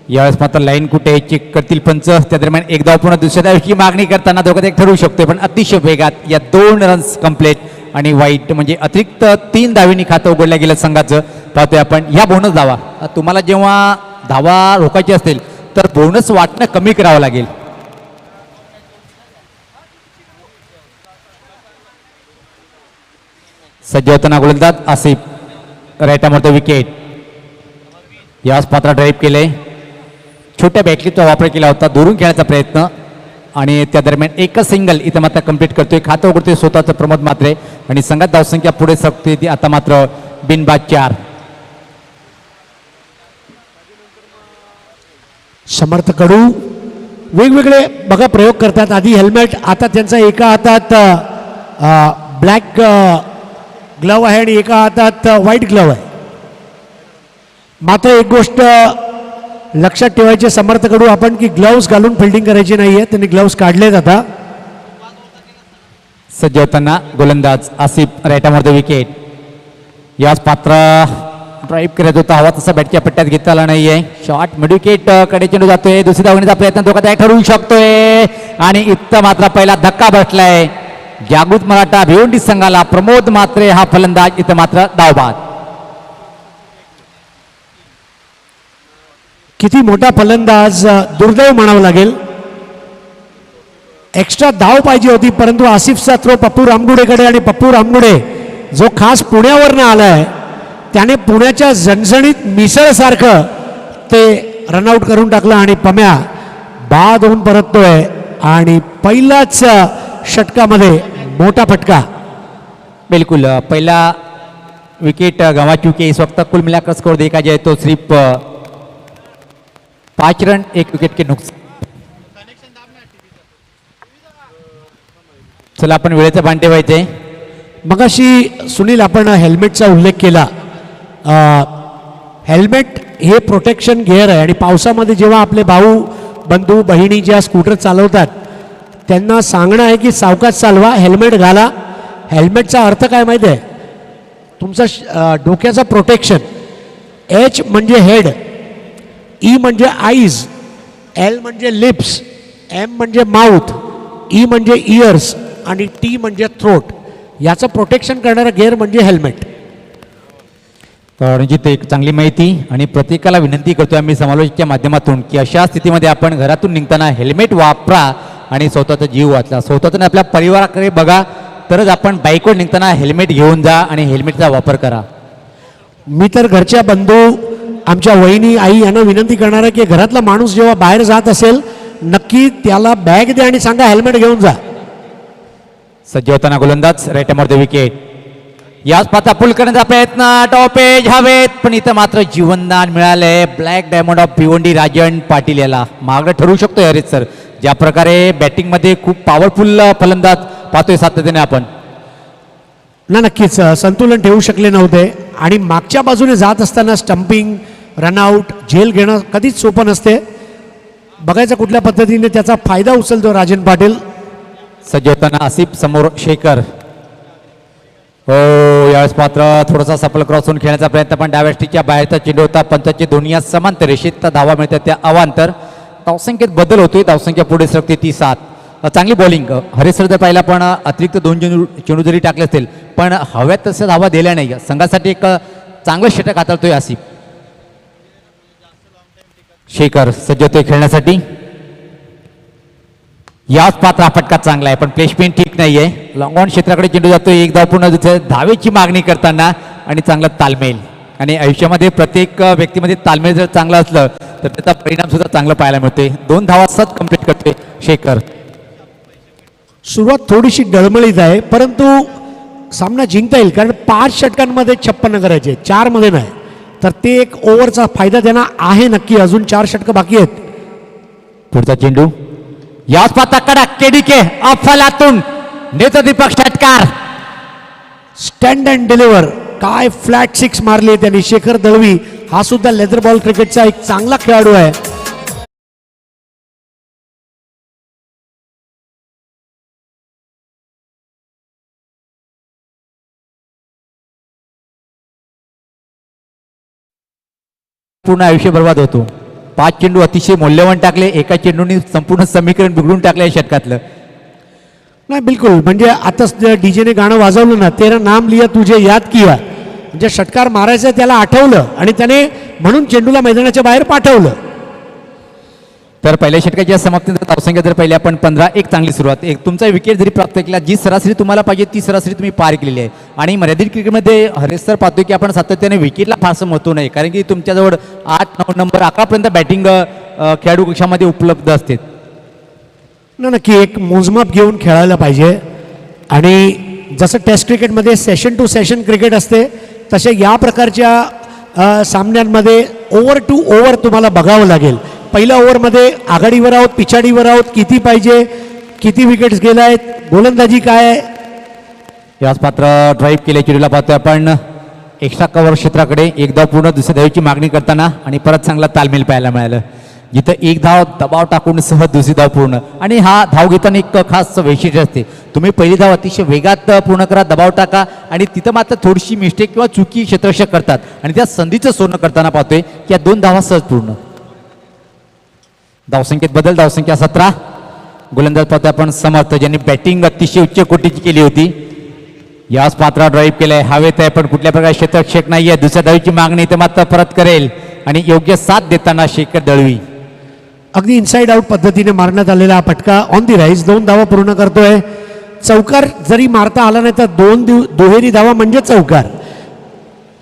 B: यावेळेस मात्र लाईन कुठे चेक करतील पंच. त्या दरम्यान एक धाव पुन्हा दुसऱ्या धावेची मागणी करताना दोघात एक ठरवू शकतोय, पण अतिशय वेगात या 2 रन्स कंप्लीट आणि वाईट म्हणजे अतिरिक्त 3 धावेंनी खातं उघडल्या गेलं संघाचं. पाहतोय आपण या बोनस धावा. तुम्हाला जेव्हा धावा रोखायची असतील तर बोनस वाटणं कमी करावं लागेल. सज्ज होताना गोलंदाज आसिफ राईटामोरचा विकेट. याच पात्र ड्राईव्ह केले. छोट्या बॅटलीचा वापर केला होता दुरून खेळण्याचा प्रयत्न आणि त्या दरम्यान एकच सिंगल इथं मात्र कंप्लीट करतोय. खातं उघडतोय स्वतःचं प्रमोद म्हात्रे आणि संघात धावसंख्या पुढे सरकते ती आता मात्र बिनबाद 4.
C: समर्थ कडू वेगवेगळे बघा प्रयोग करतात. आधी हेल्मेट, आता त्यांचा एका हातात ब्लॅक ग्लव आहे आणि एका हातात व्हाईट ग्लव आहे. मात्र एक गोष्ट लक्षात ठेवायची समर्थ कडू आपण की ग्लव्स घालून फिल्डिंग करायची नाही आहे. त्यांनी ग्लव्स काढलेत आता.
B: सज्ज होताना गोलंदाज आसिफ राईटामोरचा विकेट. याच पात्र ड्राईव्ह करत होता. हवा तसा बॅटच्या पट्ट्यात घेता आला नाहीये. शॉर्ट मिड विकेट कडे चेंडू जातोय. दुसरी धावण्याचा प्रयत्न दोघात ठरवू शकतोय आणि इथं मात्र पहिला धक्का बसलाय जागृत मराठा भिवंडी संघाला. प्रमोद म्हात्रे हा फलंदाज इथं मात्र धावबाद.
C: किती मोठा फलंदाज, दुर्दैव म्हणावं लागेल. एक्स्ट्रा धाव पाहिजे होती परंतु आसिफचा थ्रो पप्पू रामगुडेकडे आणि पप्पू रामगुडे जो खास पुण्यावरनं आलाय त्याने पुण्याच्या झणझणीत मिसळसारखं ते रनआउट करून टाकलं आणि पम्या बाद होऊन परततोय आणि पहिल्याच षटकामध्ये मोठा फटका.
B: बिलकुल पहिला विकेट गंवा चुके इस वक्त कुल मिलाकर स्कोर देखा जाए तो सिर्फ 5 रन 1 विकेट के नुकसान. चला आपण वेळेचं भान ठेवायचंय.
C: मगाशी सुनील आपण हेल्मेटचा उल्लेख केला. हेल्मेट हे प्रोटेक्शन गिअर आहे आणि पावसामध्ये जेव्हा आपले भाऊ बंधू बहिणी ज्या स्कूटर चालवतात त्यांना सांगणं आहे की सावकाश चालवा, हेल्मेट घाला. हेल्मेटचा अर्थ काय माहिती आहे? तुमचा डोक्याचा प्रोटेक्शन. एच म्हणजे हेड, ई म्हणजे आईज, एल म्हणजे लिप्स, एम म्हणजे माउथ, ई म्हणजे इयर्स आणि टी म्हणजे थ्रोट. याचं प्रोटेक्शन करणारा गिअर म्हणजे हेल्मेट.
B: तर रणजित एक चांगली माहिती आणि प्रत्येकाला विनंती करतोय आम्ही समालोचकच्या माध्यमातून की अशा स्थितीमध्ये आपण घरातून निघताना हेल्मेट वापरा आणि स्वतःचा जीव वाचला. स्वतःतून आपल्या परिवाराकडे बघा तरच आपण बाईकवर निघताना हेल्मेट घेऊन जा आणि हेल्मेटचा वापर करा.
C: मी तर घरच्या बंधू आमच्या वहिनी आई यांना विनंती करणार आहे की घरातला माणूस जेव्हा बाहेर जात असेल नक्की त्याला बॅग द्या आणि सांगा हेल्मेट घेऊन जा.
B: सज्ज होताना गोलंदाज राईट अमोर द विकेट. याच पाता पुल करण्याचा प्रयत्न, टॉपेज हवेत, पण इथं मात्र जीवनदान मिळालंय black diamond of Bhiwandi Rajan Patil याला. मागं ठरवू शकतो हरीश सर, ज्या प्रकारे बॅटिंगमध्ये खूप पॉवरफुल फलंदाज पाहतोय सातत्याने आपण.
C: नक्कीच संतुलन ठेवू शकले नव्हते आणि मागच्या बाजूने जात असताना स्टंपिंग, रनआउट, झेल घेणं कधीच सोपं नसते. बघायचं कुठल्या पद्धतीने त्याचा फायदा उचलतो राजन पाटील.
B: सज्ज होताना आसिफ समोर शेखर. हो, यावेळेस मात्र थोडासा सफल क्रॉस होऊन खेळण्याचा प्रयत्न, पण डाव्या स्टिकच्या बाहेरचा चेंडू होता. पंचांची दोन्ही समांतर रेषेत धावा मिळतात त्या अवांतर. धावसंख्येत बदल होतोय, धावसंख्या पुढे सरकते ती 7. चांगली बॉलिंग हरीश सर जर पाहिला, पण अतिरिक्त 2 चेंडू जरी टाकले असतील पण हव्यात तसं धावा दिल्या नाही. संघासाठी एक चांगलं षटक हाताळतोय आसिफ. शेखर सज्ज होतोय खेळण्यासाठी. याच पात्र फटका चांगला आहे पण प्लेसमेंट ठीक नाहीये. लॉंग ऑन क्षेत्राकडे चेंडू जातोय. एक धाव पूर्ण धावेची मागणी करताना आणि चांगला तालमेल. आणि आयुष्यामध्ये प्रत्येक व्यक्तीमध्ये तालमेल जर चांगला असलं तर त्याचा परिणाम सुद्धा चांगला पाहायला मिळतोय. 2 धावा सत कंप्लीट करतोय शेखर.
C: सुरुवात थोडीशी डळमळीत आहे परंतु सामना जिंकता येईल, कारण 5 षटकांमध्ये 56 करायचे, 4 मध्ये नाही. तर ते एक ओव्हरचा फायदा त्यांना आहे नक्की. अजून 4 षटकं बाकी आहेत.
B: पुढचा चेंडू याच पाता कडक केडीके अफलातून नेतो दीपक षटकार.
C: Stand and deliver. काय फ्लॅट 6 मारली त्यांनी. शेखर दळवी हा सुद्धा लेदर बॉल क्रिकेटचा एक चांगला खेळाडू आहे.
B: पूर्ण आयुष्य बर्बाद होतो. 5 चेंडू अतिशय मौल्यवान टाकले, एका चेंडूने संपूर्ण समीकरण बिघडून टाकले या षटकातलं.
C: नाही बिलकुल, म्हणजे आता डीजेने गाणं वाजवलं ना, तेरा नाम लिया तुझे याद किया, म्हणजे षटकार मारायचं त्याला आठवलं आणि त्याने म्हणून चेंडूला मैदानाच्या बाहेर पाठवलं.
B: तर पहिल्या षटकाच्या समाप्तीनंतर धावसंख्या जर पाहिली आपण 15-1 चांगली सुरुवात. एक तुमचा विकेट जरी प्राप्त केला, जी सरासरी तुम्हाला पाहिजे ती सरासरी तुम्ही पार केलेली आहे. आणि मर्यादित क्रिकेटमध्ये हरेश सर पाहतोय की आपण सातत्याने विकेटला फारसं महत्त्व नाही, कारण की तुमच्याजवळ 8-9 नंबर 11पर्यंत बॅटिंग खेळाडू कक्षामध्ये उपलब्ध असते.
C: नक्की एक मोजमाप घेऊन खेळायला पाहिजे. आणि जसं टेस्ट क्रिकेटमध्ये सेशन टू सेशन क्रिकेट असते तसे या प्रकारच्या सामन्यांमध्ये ओव्हर टू ओव्हर तुम्हाला बघावं लागेल. पहिल्या ओव्हरमध्ये आघाडीवर आहोत, पिछाडीवर आहोत, किती पाहिजे, किती विकेट्स गेल्या आहेत, गोलंदाजी काय आहे.
B: याच पात्र ड्राईव्ह केले चेंडूला पाहतोय आपण एक्स्ट्रा कव्हर क्षेत्राकडे. एक धाव पूर्ण दुसऱ्या धावेची मागणी करताना आणि परत चांगला तालमेल पाहायला मिळालं, जिथं एक धाव दबाव टाकून सहज दुसरी धाव पूर्ण. आणि हा धाव घेताना एक खास वैशिष्ट्य असते, तुम्ही पहिली धाव अतिशय वेगात पूर्ण करा, दबाव टाका आणि तिथं मात्र थोडीशी मिस्टेक किंवा चुकी क्षेत्ररक्षक करतात आणि त्या संधीचं सोनं करताना पाहतोय की या 2 धावा सहज पूर्ण. धावसंख्येत बदल, धावसंख्या 17. गोलंदाज पाहतोय आपण समर्थ, ज्यांनी बॅटिंग अतिशय उच्च कोटीची केली होती. याच पात्रा ड्राईव्ह केलंय, हवेत आहे पण कुठल्या प्रकारे क्षेत्ररक्षक नाहीये. दुसऱ्या धावेची मागणी ते मात्र परत करेल आणि योग्य साथ देताना शेखर दळवी
C: अगदी इनसाइड आउट पद्धतीने मारण्यात आलेला हा फटका ऑन दी राईज 2 धावा पूर्ण करतोय. चौकार जरी मारता आला नाही तर 2 दुहेरी धावा म्हणजे चौकार.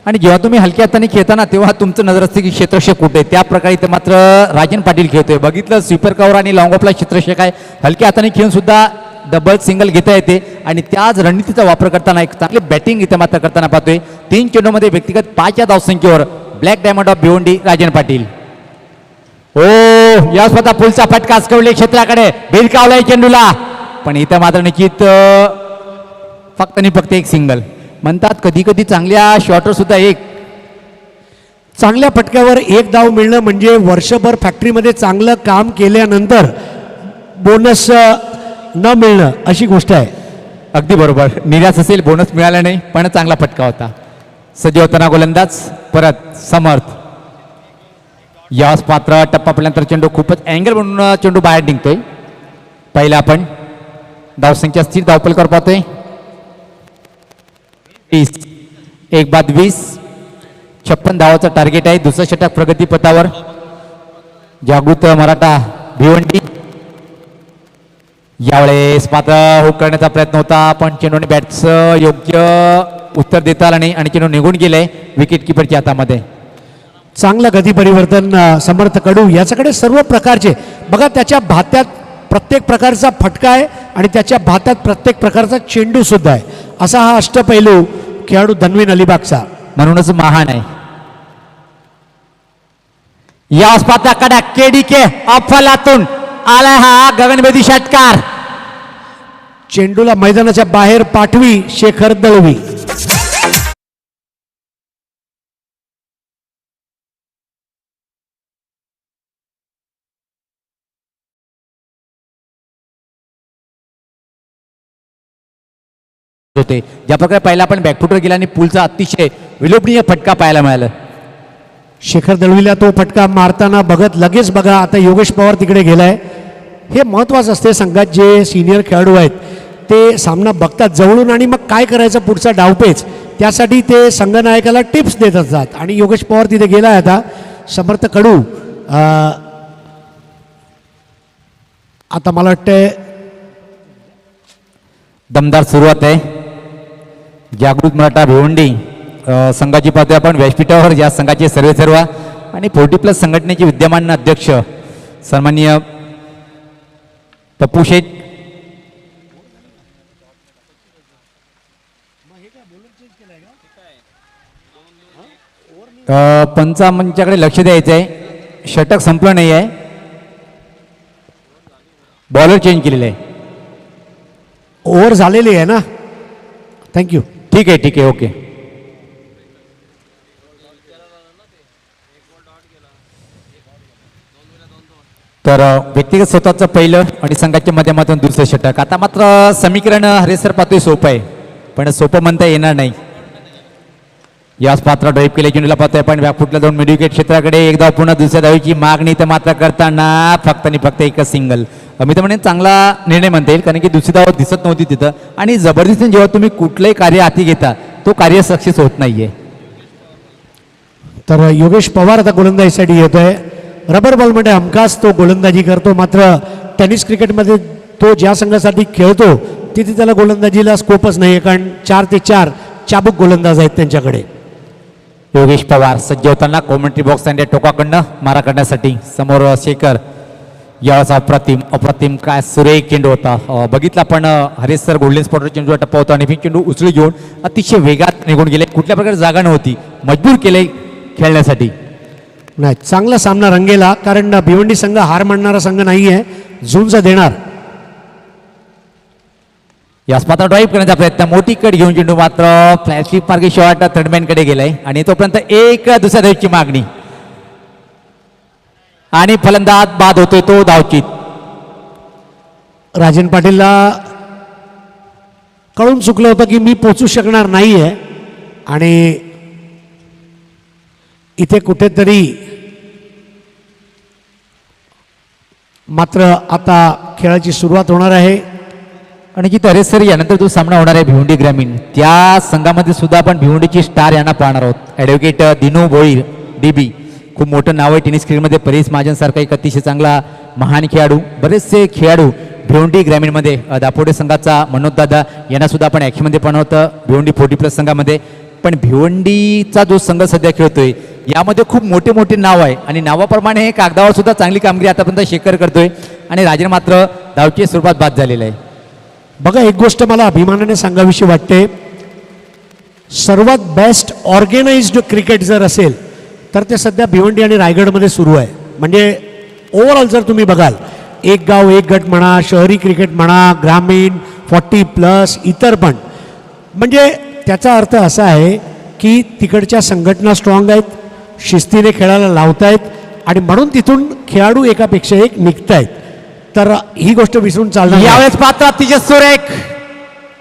B: आणि जेव्हा तुम्ही हलक्या हाताने खेळताना तेव्हा तुमचं नजर असते की क्षेत्ररक्षक कुठे. त्या प्रकारे इथं मात्र राजन पाटील खेळतोय. बघितलं स्वीपर कव्हर आणि लॉंग ऑफला क्षेत्ररक्षक आहे, हलक्या हाताने खेळून सुद्धा डबल सिंगल घेता येते आणि त्याच रणनीतीचा वापर करताना एक चांगली बॅटिंग इथे मात्र करताना पाहतोय. 3 चेंडूमध्ये व्यक्तिगत 5 या धावसंख्येवर black diamond of Bhiwandi Rajan Patil. ओ या स्वतः पुलचा फटका कवले क्षेत्राकडे भिरकावलाय चेंडूला, पण इथं मात्र निश्चित फक्त आणि फक्त एक सिंगल. म्हणतात कधी कधी चांगल्या शॉटर सुद्धा एक
C: चांगल्या फटक्यावर एक धाव मिळणं म्हणजे वर्षभर फॅक्टरीमध्ये चांगलं काम केल्यानंतर बोनस न मिळणं अशी गोष्ट आहे.
B: अगदी बरोबर. निराश असेल, बोनस मिळाला नाही, पण चांगला फटका होता. सज्ज होताना गोलंदाज परत समर्थ. यास पात्र टप्पा पडल्यानंतर चेंडू खूपच अँगल म्हणून चेंडू बाहेर निघतोय. पहिला आपण धावसंख्या स्थिर धावपल कर पाहतोय. 1 बाद 20, 56 धावाचं टार्गेट आहे. दुसरं षटक प्रगतीपथावर. जागृत मराठा भिवंडी यावेळेस मात्र हुक करण्याचा प्रयत्न होता, पण चेंडूने बॅटचं योग्य उत्तर देता आलं नाही आणि चेंडू निघून गेले विकेट किपरच्या हातामध्ये.
C: चांगलं गती परिवर्तन समर्थ कडू याच्याकडे सर्व प्रकारचे बघा, त्याच्या भात्यात प्रत्येक प्रकारचा फटका आहे आणि त्याच्या भात्यात प्रत्येक प्रकारचा चेंडू सुद्धा आहे. असा हा अष्टपैलू खेळाडू धन्वीन अलिबागचा,
B: म्हणूनच महान आहे. या स्पाता कडा केडीके अफलातून आला हा गगनभेदी षटकार.
C: चेंडूला मैदानाच्या बाहेर पाठवी शेखर दळवी.
B: होते ज्या प्रकारे पहिला आपण बॅकफुटवर गेला आणि पुलचा अतिशय विलोभनीय फटका पाहायला मिळाला.
C: शेखर दळवीला तो फटका मारताना बघत लगेच बघा आता योगेश पवार तिकडे गेलाय. हे महत्त्वाचं असते संघात जे सिनियर खेळाडू आहेत ते सामना बघतात जवळून आणि मग काय करायचं पुढचा डावपेच त्यासाठी ते संघनायकाला टिप्स देत असतात आणि योगेश पवार तिथे गेलाय. आता समर्थ कडू आता मला वाटतंय
B: दमदार सुरुवात आहे. जागृत मराठा भिवंडी संघाची पाहतोय आपण व्यासपीठावर. या संघाचे सर्व आणि 40+ संघटनेचे विद्यमान अध्यक्ष सन्माननीय पप्पू शेठ. पंचामंचाकडे लक्ष द्यायचं आहे. षटक संपलं नाही आहे. बॉलर चेंज केलेलं आहे.
C: ओव्हर झालेली आहे ना. थँक्यू.
B: ठीक आहे ओके. तर व्यक्तिगत स्वतःचं पहिलं आणि संघाच्या माध्यमातून दुसरं षटक. आता मात्र समीकरण हरेसर पाहतोय सोपं आहे, पण सोपं म्हणता येणार नाही. याच पात्र ड्राईव्ह केले चेंडूला पाहतोय पण बॅकफुटला जाऊन मिड विकेट क्षेत्राकडे एक धाव पुन्हा दुसऱ्या धावीची मागणी तर मात्र करताना फक्त आणि फक्त एकच सिंगल. मी तर म्हणेन चांगला निर्णय म्हणता येईल, कारण की दुसरी धाव दिसत नव्हती तिथं आणि जबरदस्तीने जेव्हा तुम्ही कुठलंही कार्य हाती घेता तो कार्य सक्सेस होत नाहीये.
C: तर योगेश पवार आता गोलंदाजीसाठी येतोय. रबर बॉलमध्ये हमखास तो गोलंदाजी करतो, मात्र टेनिस क्रिकेटमध्ये तो ज्या संघासाठी खेळतो तिथे त्याला गोलंदाजीला स्कोपच नाही, कारण 4 ते 4 चाबूक गोलंदाज आहेत त्यांच्याकडे.
B: योगेश पवार सज्ज होताना कॉमेंट्री बॉक्स त्यांच्या टोकाकडनं मारा करण्यासाठी. समोर शेखर. यावेळेस अप्रतिम काय सुरेख चेंडू होता. बघितला पण हरेश सर गोल्डन स्पॉटवर चेंडू टप्पा होता आणि चेंडू उचलून घेऊन अतिशय वेगात निघून गेले. कुठल्या प्रकारे जागा नव्हती, मजबूर केले खेळण्यासाठी.
C: नाही, चांगला सामना रंगेला, कारण भिवंडी संघ हार मानणारा संघ नाही आहे, झुंज देणार.
B: या स्पाता ड्राईव्ह करण्याचा प्रयत्न, मोठी कट घेऊन चेंडू मात्र फ्लॅशिंग मार्गे शॉट थर्डमॅनकडे गेलाय आणि तोपर्यंत एक दुसऱ्या धावची मागणी आणि फलंदाज बाद होतोय तो धावचीत.
C: राजन पाटीलला कळून चुकलं होतं की मी पोचू शकणार नाही आहे आणि इथे कुठेतरी मात्र आता खेळाची सुरुवात होणार आहे.
B: आणि की तरे सर यानंतर जो सामना होणार आहे भिवंडी ग्रामीण, त्या संघामध्ये सुद्धा आपण भिवंडीची स्टार यांना पाहणार आहोत. ॲडव्होकेट दिनू भोईर DB, खूप मोठं नाव आहे टेनिस क्रिकेटमध्ये. परेश महाजनसारखा एक अतिशय चांगला महान खेळाडू. बरेचसे खेळाडू भिवंडी ग्रामीणमध्ये, दापोडे संघाचा मनोज दादा यांना सुद्धा आपण ॲक्शनमध्ये पाहणं होतं भिवंडी 40+ संघामध्ये. पण भिवंडीचा जो संघ सध्या खेळतोय यामध्ये खूप मोठे मोठे नाव आहे आणि नावाप्रमाणे हे कागदावर सुद्धा चांगली कामगिरी आतापर्यंत शेखर करतोय आणि राजन मात्र धावची स्वरूपात बाद झालेला आहे.
C: बघा, एक गोष्ट मला अभिमानाने सांगावीशी वाटते, सर्वात बेस्ट ऑर्गेनाइज्ड क्रिकेट जर असेल तर ते सध्या भिवंडी आणि रायगडमध्ये सुरू आहे. म्हणजे ओव्हरऑल जर तुम्ही बघाल, एक गाव एक गट म्हणा, शहरी क्रिकेट म्हणा, ग्रामीण 40+ इतर पण, म्हणजे त्याचा अर्थ असा आहे की तिकडच्या संघटना स्ट्रॉंग आहेत, शिस्तीने खेळायला लावतायत आणि म्हणून तिथून खेळाडू एकापेक्षा एक निघत आहेत. तर ही गोष्ट विसरून चालणार नाही.
B: यावेळेस पात्र अतिशय सुरेख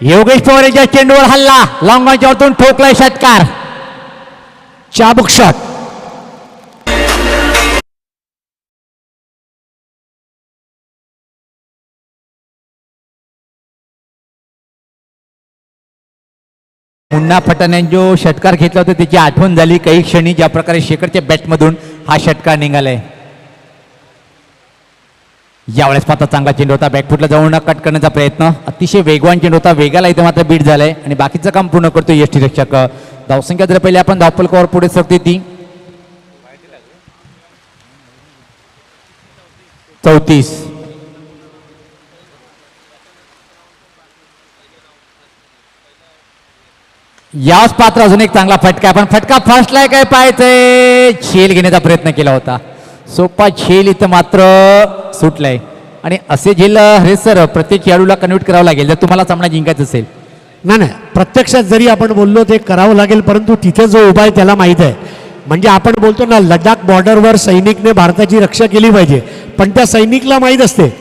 B: योगेश पवार यांच्या चेंडूवर हल्ला, लॉंगॉनच्यावरतून ठोकलाय षटकार.
C: चाबुक शॉट.
B: मुन्ना पठाण जो षटकार घेतला होता त्याची आठवण झाली काही क्षणी, ज्या प्रकारे शेखरच्या बॅटमधून हा षटकार निघालाय. यावेळेस पात्र चांगला चेंडू होता, बॅकफुटला जाऊन कट करण्याचा प्रयत्न, अतिशय वेगवान चेंडू होता, वेगाला इथे मात्र बीट झालाय आणि बाकीचं काम पूर्ण करतो यष्टीरक्षक. धावसंख्या जर पहिले आपण धावफलकावर पुढे सरते ती 34. याच पात्र अजून एक चांगला फटका आहे, पण फटका फर्स्टला काय पाहायचंय, झेल घेण्याचा प्रयत्न केला होता, सोपा झेल इथं मात्र सुटलाय. आणि असे झेल हे सर प्रत्येक खेळाडूला कन्व्हर्ट करावं लागेल जर तुम्हाला सामना जिंकायचा असेल.
C: नाही, प्रत्यक्षात जरी आपण बोललो ते करावं लागेल, परंतु तिथे जो उभा आहे त्याला माहीत आहे. म्हणजे आपण बोलतो ना, लडाख बॉर्डरवर सैनिकने भारताची रक्षा केली पाहिजे, पण त्या सैनिकला माहीत असते.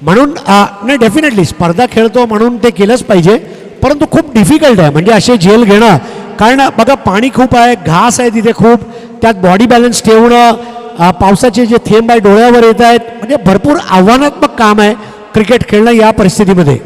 C: म्हणून नाही, डेफिनेटली स्पर्धा खेळतो म्हणून ते केलंच पाहिजे, परंतु खूप डिफिकल्ट आहे म्हणजे असे झेल घेणं. कारण बघा, पाणी खूप आहे, घास आहे तिथे खूप, त्यात बॉडी बॅलन्स ठेवणं, पावसाचे जे थेंब आहे डोळ्यावर येत आहेत, म्हणजे भरपूर आव्हानात्मक काम आहे क्रिकेट खेळणं या परिस्थितीमध्ये.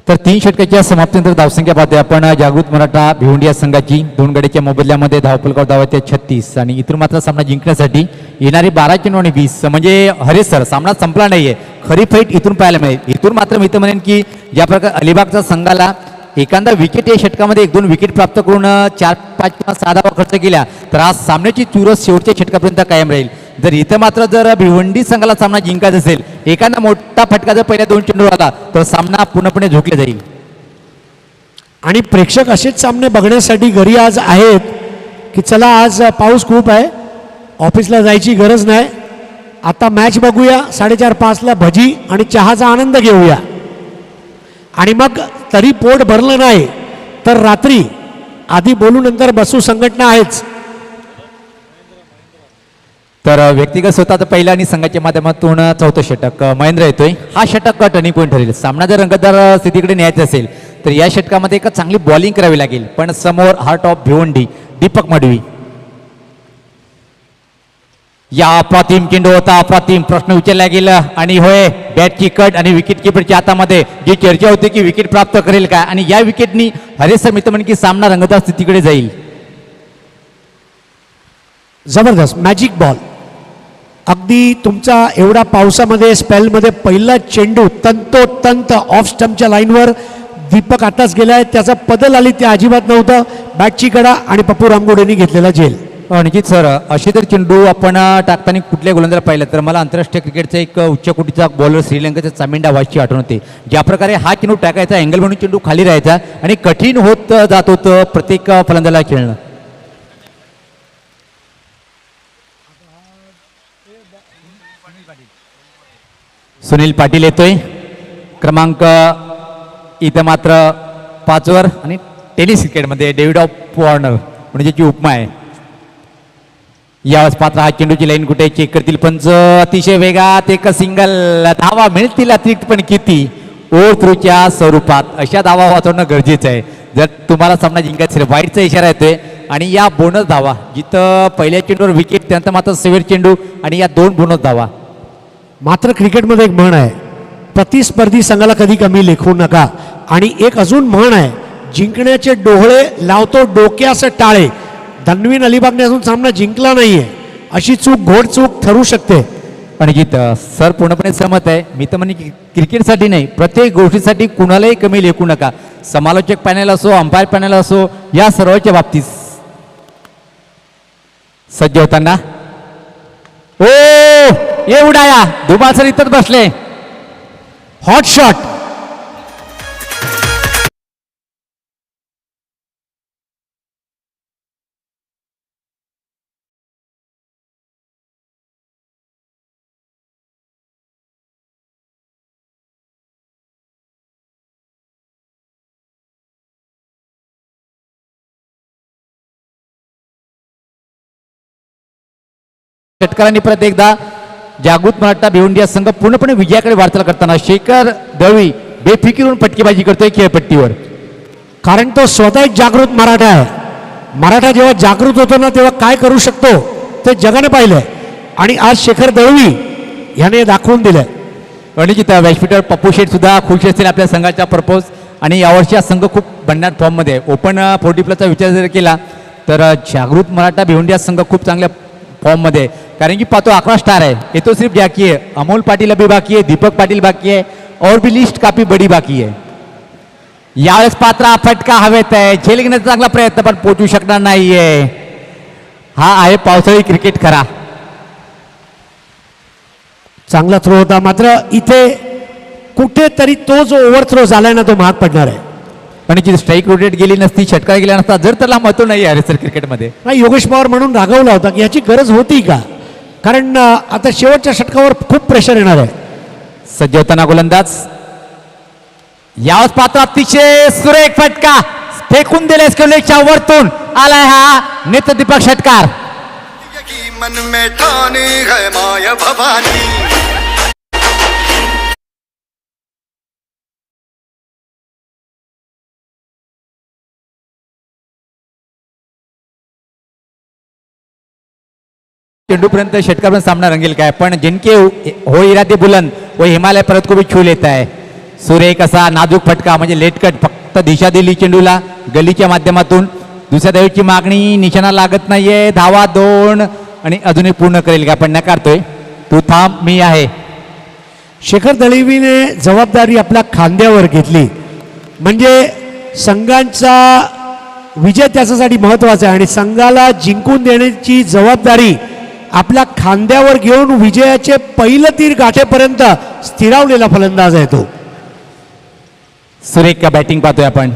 B: तर 3 षटकाच्या समाप्तीनंतर धावसंख्या पाहते आपण जागृत मराठा भिवंडी या संघाची. 2 गड्याच्या मोबदल्यामध्ये धावफलकावर धावा त्या 36 आणि इथून मात्र सामना जिंकण्यासाठी येणारी 12 चेंडू आणि 20. म्हणजे हरे सर सामना संपला नाहीये, खरी फाईट इथून पाहायला मिळेल. इथून मात्र मी तर म्हणेन की ज्या प्रकारे अलिबागच्या संघाला एखादा विकेट या षटकामध्ये 1-2 विकेट प्राप्त करून 4-5 किंवा 6 धावा खर्च केल्या तर आज सामन्याची चुरस शेवटच्या षटकापर्यंत कायम राहील. जर इथं मात्र जर भिवंडी संघाला सामना जिंकायचा असेल, एखादा मोठा फटका जर पहिल्या 2 चेंडूवर आला तर सामना पूर्णपणे झोकला जाईल.
C: आणि प्रेक्षक असेच सामने बघण्यासाठी घरी आज आहेत की चला आज पाऊस खूप आहे, ऑफिसला जायची गरज नाही, आता मॅच बघूया, 4:30-5ला भजी आणि चहाचा आनंद घेऊया. आणि मग तरी पोट भरलं नाही तर रात्री आधी बोलू नंतर बसू संघटना आहेच.
B: तर व्यक्तिगत स्वतःचं पहिलं आणि संघाच्या माध्यमातून 4थं षटक महेंद्र येतोय. हा षटक टर्निंग पॉईंट ठरेल. सामना जर रंगतदार स्थितीकडे न्यायचा असेल तर या षटकामध्ये एक चांगली बॉलिंग करावी लागेल, पण समोर हार्ट ऑफ भिवंडी दीपक मडवी. या अप्रतिम चेंडू होता, अप्रतिम प्रश्न विचारला गेला आणि होय बॅटची कट आणि विकेट किपरच्या हातामध्ये जी चर्चा होती की विकेट प्राप्त करेल का, आणि या विकेटनी हरेश सर मित्र म्हणे की सामना रंगतदार स्थितीकडे जाईल.
C: जबरदस्त मॅजिक बॉल. अगदी तुमचा एवढा पावसामध्ये स्पेलमध्ये पहिला चेंडू तंतोतंत ऑफ स्टंपच्या लाईनवर दीपक आताच गेलाय, त्याचा पदल आली ते अजिबात नव्हतं. बॅटची कडा आणि पप्पू रामगोडेंनी घेतलेला झेल.
B: निश्चित सर, असे तर चेंडू आपण टाकताना कुठल्या गोलंदाजाला पाहिलं तर मला आंतरराष्ट्रीय क्रिकेटचा एक उच्च कोटीचा बॉलर श्रीलंकेचा चामिंडा वाजची आठवण होते. ज्या प्रकारे हा चेंडू टाकायचा, अँगल म्हणून चेंडू खाली राहायचा आणि कठीण होत जात होतं प्रत्येक फलंदाजाला खेळणं. सुनील पाटील येतोय क्रमांक इथं मात्र 5 वर, आणि टेनिस क्रिकेटमध्ये डेव्हिड ऑफ वॉर्नर म्हणजे जी उपमा आहे. यावेळेस पात्र हा चेंडूची लाईन कुठे चेक करतील पंच, अतिशय वेगात एक सिंगल, धावा मिळतील अतिरिक्त पण किती, ओव्हर थ्रूच्या स्वरूपात. अशा धावा वाचवणं गरजेचं आहे जर तुम्हाला सामना जिंकायचा असेल. वाईटचा इशारा येतोय आणि या बोनस धावा, जिथं पहिल्या चेंडूवर विकेट त्यानंतर मात्र सेव्हर चेंडू आणि या 2 बोनस धावा.
C: मात्र क्रिकेटमध्ये एक म्हण आहे, प्रतिस्पर्धी संघाला कधी कमी लेखू नका. आणि एक अजून म्हण आहे, जिंकण्याचे डोळे लावतो डोक्यास टाळे. धनवीन अलिबागने अजून सामना जिंकला नाहीये, अशी चूक घोड चूक ठरू शकते.
B: अनिकेत सर पूर्णपणे सहमत आहे. मी तर म्हणे क्रिकेटसाठी नाही, प्रत्येक गोष्टीसाठी कुणालाही कमी लेखू नका. समालोचक पॅनल असो, अंपायर पॅनल असो, या सर्वांच्या बाबतीत सज्ज होताना ओ ये उडाया धुमासर इथंच बसले.
C: हॉट शॉट
B: षटकारांनी परत एकदा जागृत मराठा भिवंडी हा संघ पूर्णपणे विजयाकडे वाटचाल करताना शेखर दळवी बेफिकीरून फटकेबाजी करतोय खेळपट्टीवर.
C: कारण तो स्वतः एक जागृत मराठा आहे. मराठा जेव्हा जागृत होतो ना तेव्हा काय करू शकतो ते जगाने पाहिलंय आणि आज शेखर दळवी याने दाखवून दिलंय.
B: रणजित व्यासपीठावर पप्पू शेठ सुद्धा खुश असतील आपल्या संघाच्या प्रपोज आणि यावर्षी हा संघ खूप भन्नाट फॉर्ममध्ये आहे. ओपन 40+ विचार जर केला तर जागृत मराठा भिवंडी हा संघ खूप चांगल्या फॉर्ममध्ये आहे. कारण की पाहतो 11 स्टार है, ये तो सिर्फ बाकी है. अमोल पाटिल अभी बाकी है, दीपक पाटिल बाकी है और भी लिस्ट काफी बड़ी बाकी है. यावेळेस पात्रा फटका हवेत आहे, झेल घेण्याचा चांगला प्रयत्न पण पोचू शकणार नाहीये. हा आहे पावसाळी क्रिकेट खरा.
C: चांगला थ्रो होता मात्र इथे कुठेतरी तो जो ओव्हर थ्रो झालाय ना तो महाग पडणार आहे.
B: पण जी स्ट्राईक रोटेट गेली नसती, षटकार गेला नसता जर त्याला महत्व नाही आहे सर क्रिकेटमध्ये.
C: नाही, योगेश पवार म्हणून रागवला होता की याची गरज होती का, कारण आता शेवटच्या षटकावर खूप प्रेशर येणार आहे.
B: सज्ज होताना गोलंदाज यावेळेस पात्र अतिशय सुरेख फटका फेकून दिले स्केलच्या वरतून आलाय हा नेत्र दीपक षटकार.
H: यकी मन में ठानी है माया भवानी.
B: चेंडूपर्यंत षटकारपर्यंत सामना रंगेल काय, पण जिनके हो इरादे बुलंद व हिमालय परत को भी छू लेता है. सुरेख असा नाजूक फटका म्हणजे लेटकट, फक्त दिशा दिली चेंडूला गलीच्या माध्यमातून. दुसऱ्या धावेची मागणी, निशाणा लागत नाहीये. धावा 2 आणि अजूनही पूर्ण करेल का, पण नकारतोय. तू थांब, मी आहे.
C: शेखर दळवीने जबाबदारी आपल्या खांद्यावर घेतली म्हणजे संघांचा विजय त्याच्यासाठी महत्वाचा आहे आणि संघाला जिंकून देण्याची जबाबदारी आपल्या खांद्यावर घेऊन विजयाचे पहिलं तीर गाठेपर्यंत स्थिरावलेला फलंदाज आहे तो.
B: सुरेख का बॅटिंग पाहतोय आपण.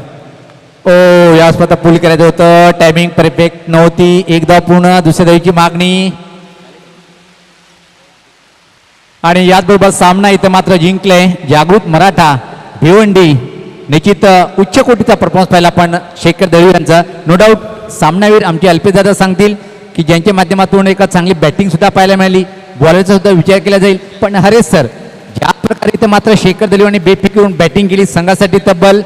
B: ओ यावेळेस आता पूल करायचं होतं, टायमिंग परफेक्ट नव्हती. एक धाव पूर्ण, दुसऱ्या धावेची मागणी आणि याचबरोबर सामना इथं मात्र जिंकले जागृत मराठा भिवंडी. निश्चित उच्च कोटीचा परफॉर्मन्स पाहिला पण शेखर दळवी यांचा. नो डाऊट सामनावीर आमचे अल्पेदादा सांगतील की ज्यांच्या माध्यमातून एक चांगली बॅटिंग सुद्धा पाहायला मिळाली, बॉलरचा सुद्धा विचार केला जाईल. पण हरेश सर ज्या प्रकारे इथं मात्र शेखर दळवी बेफिकीरून बॅटिंग केली, संघासाठी तब्बल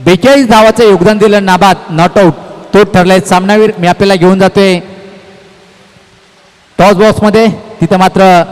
B: 42 धावाचं योगदान दिलं, नाबाद नॉट आऊट, तो ठरलाय सामनावीर. मी आपल्याला घेऊन जातोय टॉस बॉक्समध्ये. तिथं मात्र